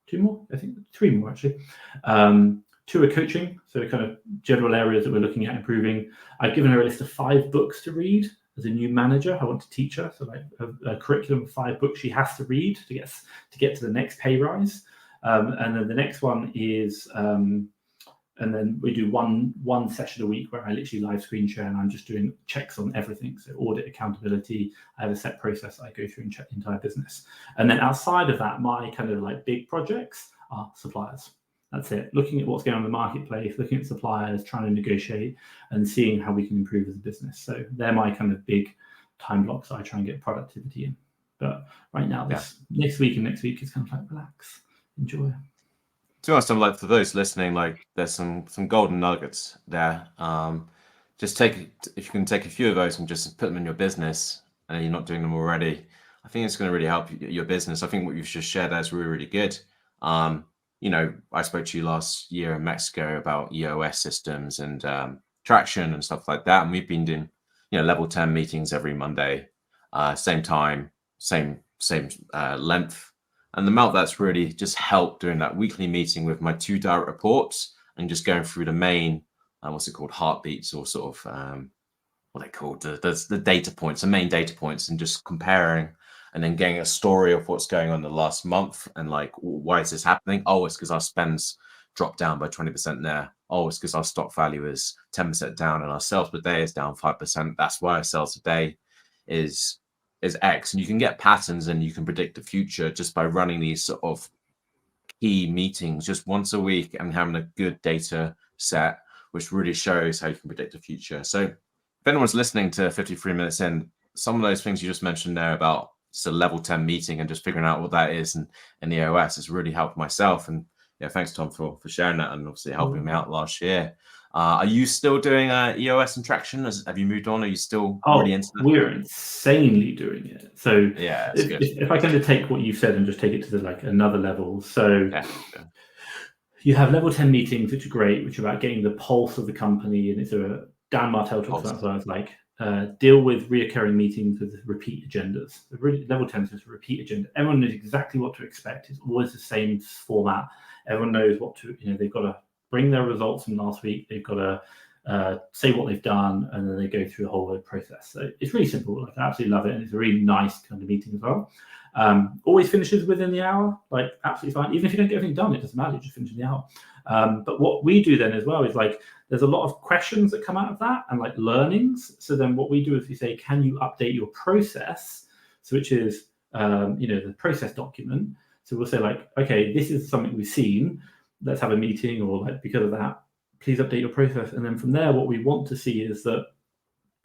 2 more? I think 3 more actually. 2 are coaching, so kind of general areas that we're looking at improving. I've given her a list of 5 books to read. As a new manager, I want to teach her, so like a curriculum of 5 books she has to read to get to the next pay rise. And then the next one is, and then we do one session a week where I literally live screen share, and I'm just doing checks on everything. So audit, accountability. I have a set process I go through and check the entire business. And then outside of that, my kind of like big projects are suppliers. That's it. Looking at what's going on in the marketplace, looking at suppliers, trying to negotiate, and seeing how we can improve as a business. So they're my kind of big time blocks I try and get productivity in. But right now, next week and next week is kind of like relax, enjoy. To be honest, I'm like, for those listening, like there's some golden nuggets there. Just if you can take a few of those and just put them in your business, and you're not doing them already, I think it's going to really help your business. I think what you've just shared there is really, really good. I spoke to you last year in Mexico about EOS systems and traction and stuff like that. And we've been doing, level 10 meetings every Monday, same time, same length. And the amount that's really just helped doing that weekly meeting with my 2 direct reports and just going through the main, heartbeats, or sort of what they call the data points, the main data points, and just comparing. And then getting a story of what's going on the last month and like, why is this happening? Oh, it's because our spends dropped down by 20% there. Oh, it's because our stock value is 10% down and our sales per day is down 5%. That's why our sales per day is X. And you can get patterns and you can predict the future just by running these sort of key meetings just once a week and having a good data set, which really shows how you can predict the future. So if anyone's listening to 53 minutes in, some of those things you just mentioned there about it's a level 10 meeting and just figuring out what that is and the EOS has really helped myself. And yeah, thanks Tom for sharing that and obviously helping me out last year. Are you still doing EOS and Traction? Have you moved on? Are you still Oh, really into that? we're insanely doing it. So Yeah, it's good. if I can take what you've said and just take it to like another level. So Yeah. you have level 10 meetings, which are great, which are about getting the pulse of the company. And it's Dan Martell talks about that as like deal with reoccurring meetings with repeat agendas. Level 10 is a repeat agenda. Everyone knows exactly what to expect. It's always the same format. Everyone knows what to, they've got to bring their results from last week. They've got to say what they've done, and then they go through the whole process. So it's really simple. Like, I absolutely love it, and it's a really nice kind of meeting as well. Always finishes within the hour, like absolutely fine. Even if you don't get everything done, it doesn't matter. You just finish in the hour. But what we do then as well is like there's a lot of questions that come out of that and like learnings. So then what we do is we say, can you update your process? So which is the process document. So we'll say like, okay, this is something we've seen. Let's have a meeting, or like because of that, please update your process. And then from there, what we want to see is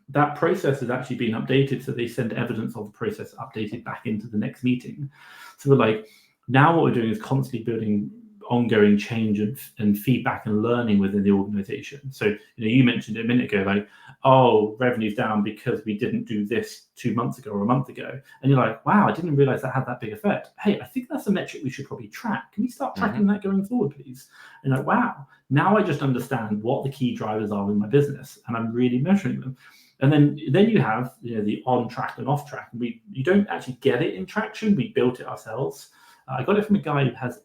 that process has actually been updated. So they send evidence of the process updated back into the next meeting. So we're like, now what we're doing is constantly building ongoing change and feedback and learning within the organization. So, you mentioned it a minute ago, like, oh, revenue's down because we didn't do this 2 months ago or a month ago. And you're like, wow, I didn't realize that had that big effect. Hey, I think that's a metric we should probably track. Can we start tracking that going forward, please? And like, wow, now I just understand what the key drivers are in my business, and I'm really measuring them. And then you have the on track and off track. You don't actually get it in Traction. We built it ourselves. I got it from a guy who has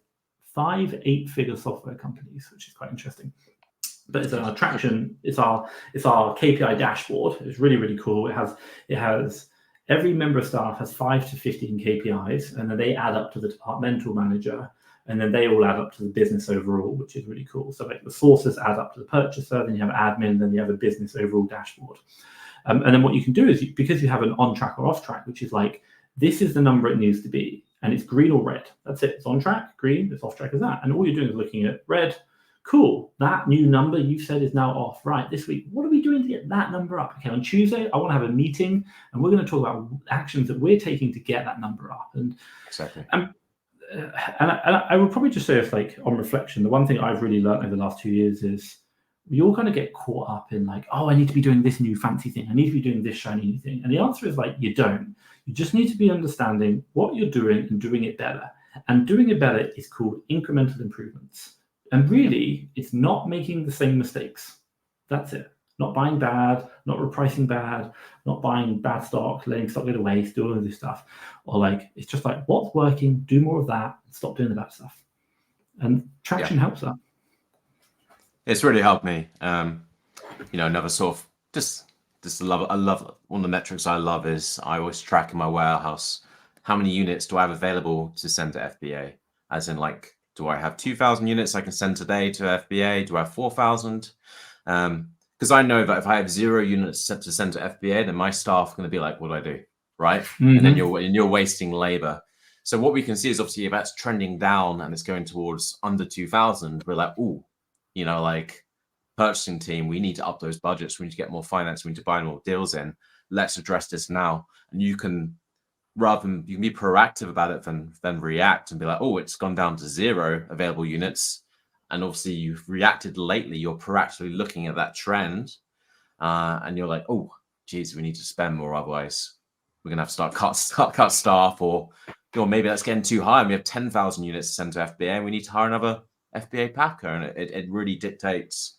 5 8-figure software companies, which is quite interesting. But it's our Traction. It's our KPI dashboard. It's really, really cool. It has every member of staff has 5 to 15 KPIs, and then they add up to the departmental manager, and then they all add up to the business overall, which is really cool. So like the sources add up to the purchaser, then you have admin, then you have a business overall dashboard. And then what you can do is, because you have an on track or off track, which is like, this is the number it needs to be, and it's green or red. That's it. It's on track, green. It's off track as that. And all you're doing is looking at red. Cool. That new number you said is now off. Right. This week, what are we doing to get that number up? Okay. On Tuesday, I want to have a meeting, and we're going to talk about actions that we're taking to get that number up. And exactly. And I would probably just say, if like on reflection, the one thing I've really learned over the last 2 years is we all kind of get caught up in like, oh, I need to be doing this new fancy thing. I need to be doing this shiny new thing. And the answer is like, you don't. You just need to be understanding what you're doing and doing it better. And doing it better is called incremental improvements. And really, it's not making the same mistakes. That's it. Not buying bad, not repricing bad, not buying bad stock, letting stock go to waste, doing all of this stuff. Or like, it's just like, what's working, do more of that, and stop doing the bad stuff. And Traction helps that. It's really helped me. Another sort of just I love one of the metrics I love is I always track in my warehouse how many units do I have available to send to FBA, as in like, do I have 2,000 units I can send today to FBA? Do I have 4,000? Because I know that if I have 0 units to send to FBA, then my staff are going to be like, what do I do? Right? Mm-hmm. And then you're wasting labor. So what we can see is obviously if that's trending down and it's going towards under 2,000, we're like, ooh, like purchasing team, we need to up those budgets. We need to get more finance. We need to buy more deals in. Let's address this now. And you can be proactive about it than react and be like, oh, it's gone down to 0 available units. And obviously you've reacted lately. You're proactively looking at that trend. And you're like, oh, geez, we need to spend more. Otherwise we're going to have to cut staff, or maybe that's getting too high and we have 10,000 units to send to FBA and we need to hire another FBA packer, and it really dictates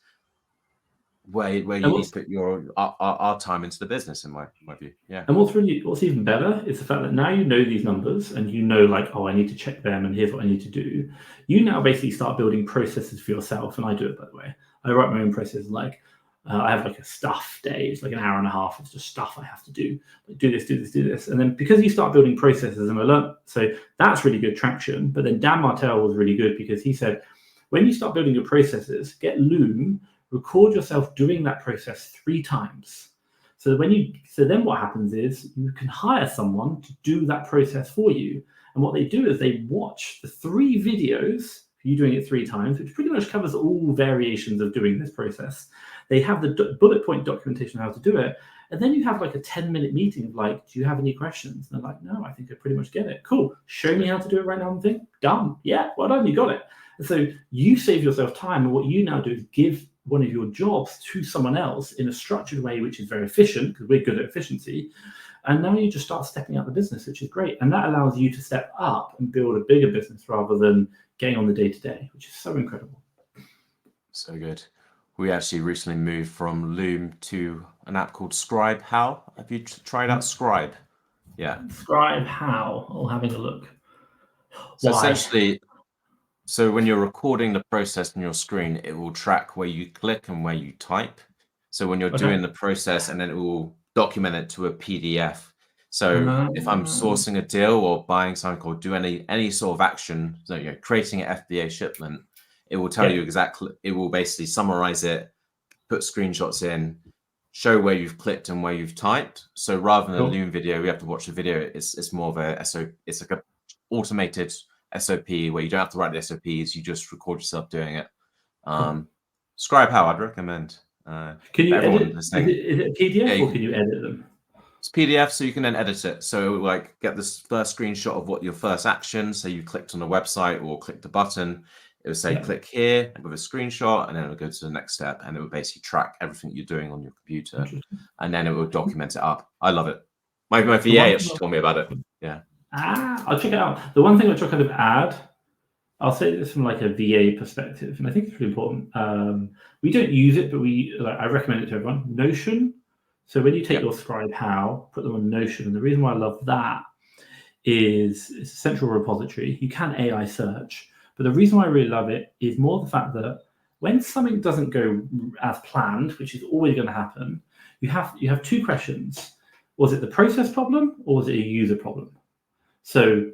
where you need to put our time into the business, in my view. Yeah. And what's even better is the fact that now you know these numbers and you know like, oh, I need to check them and here's what I need to do. You now basically start building processes for yourself, and I do it, by the way. I write my own processes. Like I have like a stuff day. It's like an hour and a half of just stuff I have to do. Like, do this. And then because you start building processes, and I learned, so that's really good Traction. But then Dan Martell was really good because he said, when you start building your processes, get Loom, record yourself doing that process 3 times. So then what happens is you can hire someone to do that process for you. And what they do is they watch the 3 videos, you doing it 3 times, which pretty much covers all variations of doing this process. They have the bullet point documentation of how to do it. And then you have like a 10-minute meeting of like, do you have any questions? And they're like, no, I think I pretty much get it. Cool. Show me how to do it right now and think, done. Yeah, well done, you got it. And so you save yourself time. And what you now do is give one of your jobs to someone else in a structured way, which is very efficient, because we're good at efficiency. And now you just start stepping up the business, which is great. And that allows you to step up and build a bigger business rather than getting on the day-to-day, which is so incredible. So good. We actually recently moved from Loom to an app called Scribe. How? Have you tried out Scribe? Yeah. Scribe how? Or having a look. So Why? essentially, so when you're recording the process on your screen, it will track where you click and where you type. So when you're doing the process, and then it will document it to a PDF. So if I'm sourcing a deal or buying something or do any sort of action, so you're creating an FBA shipment, it will tell you exactly, it will basically summarize it, put screenshots in, show where you've clicked and where you've typed. So rather than a Loom video, we have to watch the video. It's more of a SOP. It's like a automated SOP where you don't have to write the SOPs. You just record yourself doing it. Scribe how I'd recommend. Can you edit? Is it a PDF or can you edit them? It's PDF, so you can then edit it. So like get this first screenshot of what your first action. So you clicked on a website or clicked a button. It would say click here with a screenshot, and then it would go to the next step, and it would basically track everything you're doing on your computer, and then it would document it up. I love it. My VA actually told me about it. Yeah. I'll check it out. The one thing which I'll kind of add, I'll say this from like a VA perspective, and I think it's really important. We don't use it, but I recommend it to everyone. Notion. So when you take your Scribe how, put them on Notion, and the reason why I love that is it's a central repository. You can AI search, but the reason why I really love it is more the fact that when something doesn't go as planned, which is always going to happen, you have two questions. Was it the process problem or was it a user problem? So,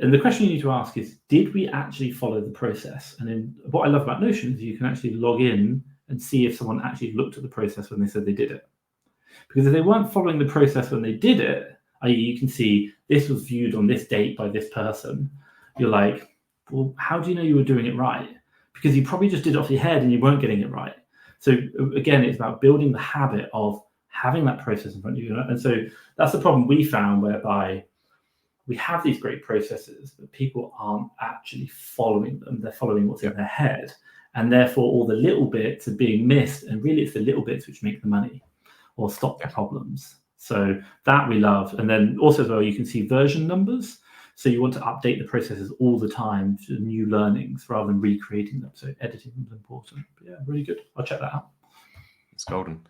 and the question you need to ask is, did we actually follow the process? And then what I love about Notion is you can actually log in and see if someone actually looked at the process when they said they did it. Because if they weren't following the process when they did it, i.e. you can see this was viewed on this date by this person, you're like, well, how do you know you were doing it right? Because you probably just did it off your head and you weren't getting it right. So again, it's about building the habit of having that process in front of you. And so that's the problem we found, whereby we have these great processes, but people aren't actually following them. They're following what's in their head. And therefore, all the little bits are being missed. And really, it's the little bits which make the money or stop the problems. So that we love. And then also as well, you can see version numbers. So you want to update the processes all the time to new learnings rather than recreating them. So editing them is important. But yeah, really good. I'll check that out. It's golden.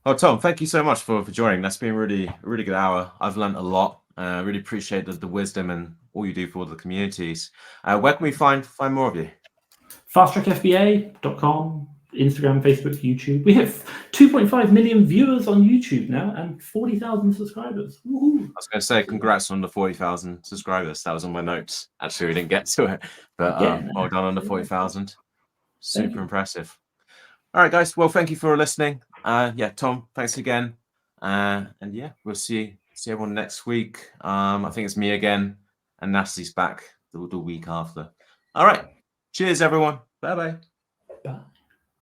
Oh, Tom, thank you so much for joining. That's been a really good hour. I've learned a lot. Really appreciate the wisdom and all you do for the communities. Where can we find more of you? fasttrackfba.com, Instagram, Facebook, YouTube. We have 2.5 million viewers on YouTube now and 40,000 subscribers. Woohoo. I was going to say congrats on the 40,000 subscribers. That was on my notes. Actually, we didn't get to it, but well done on the 40,000. Super impressive. All right, guys. Well, thank you for listening. Yeah, Tom, thanks again. And yeah, we'll see everyone next week. I think it's me again, and Nasty's back the week after. All right. Cheers, everyone. Bye-bye. Bye.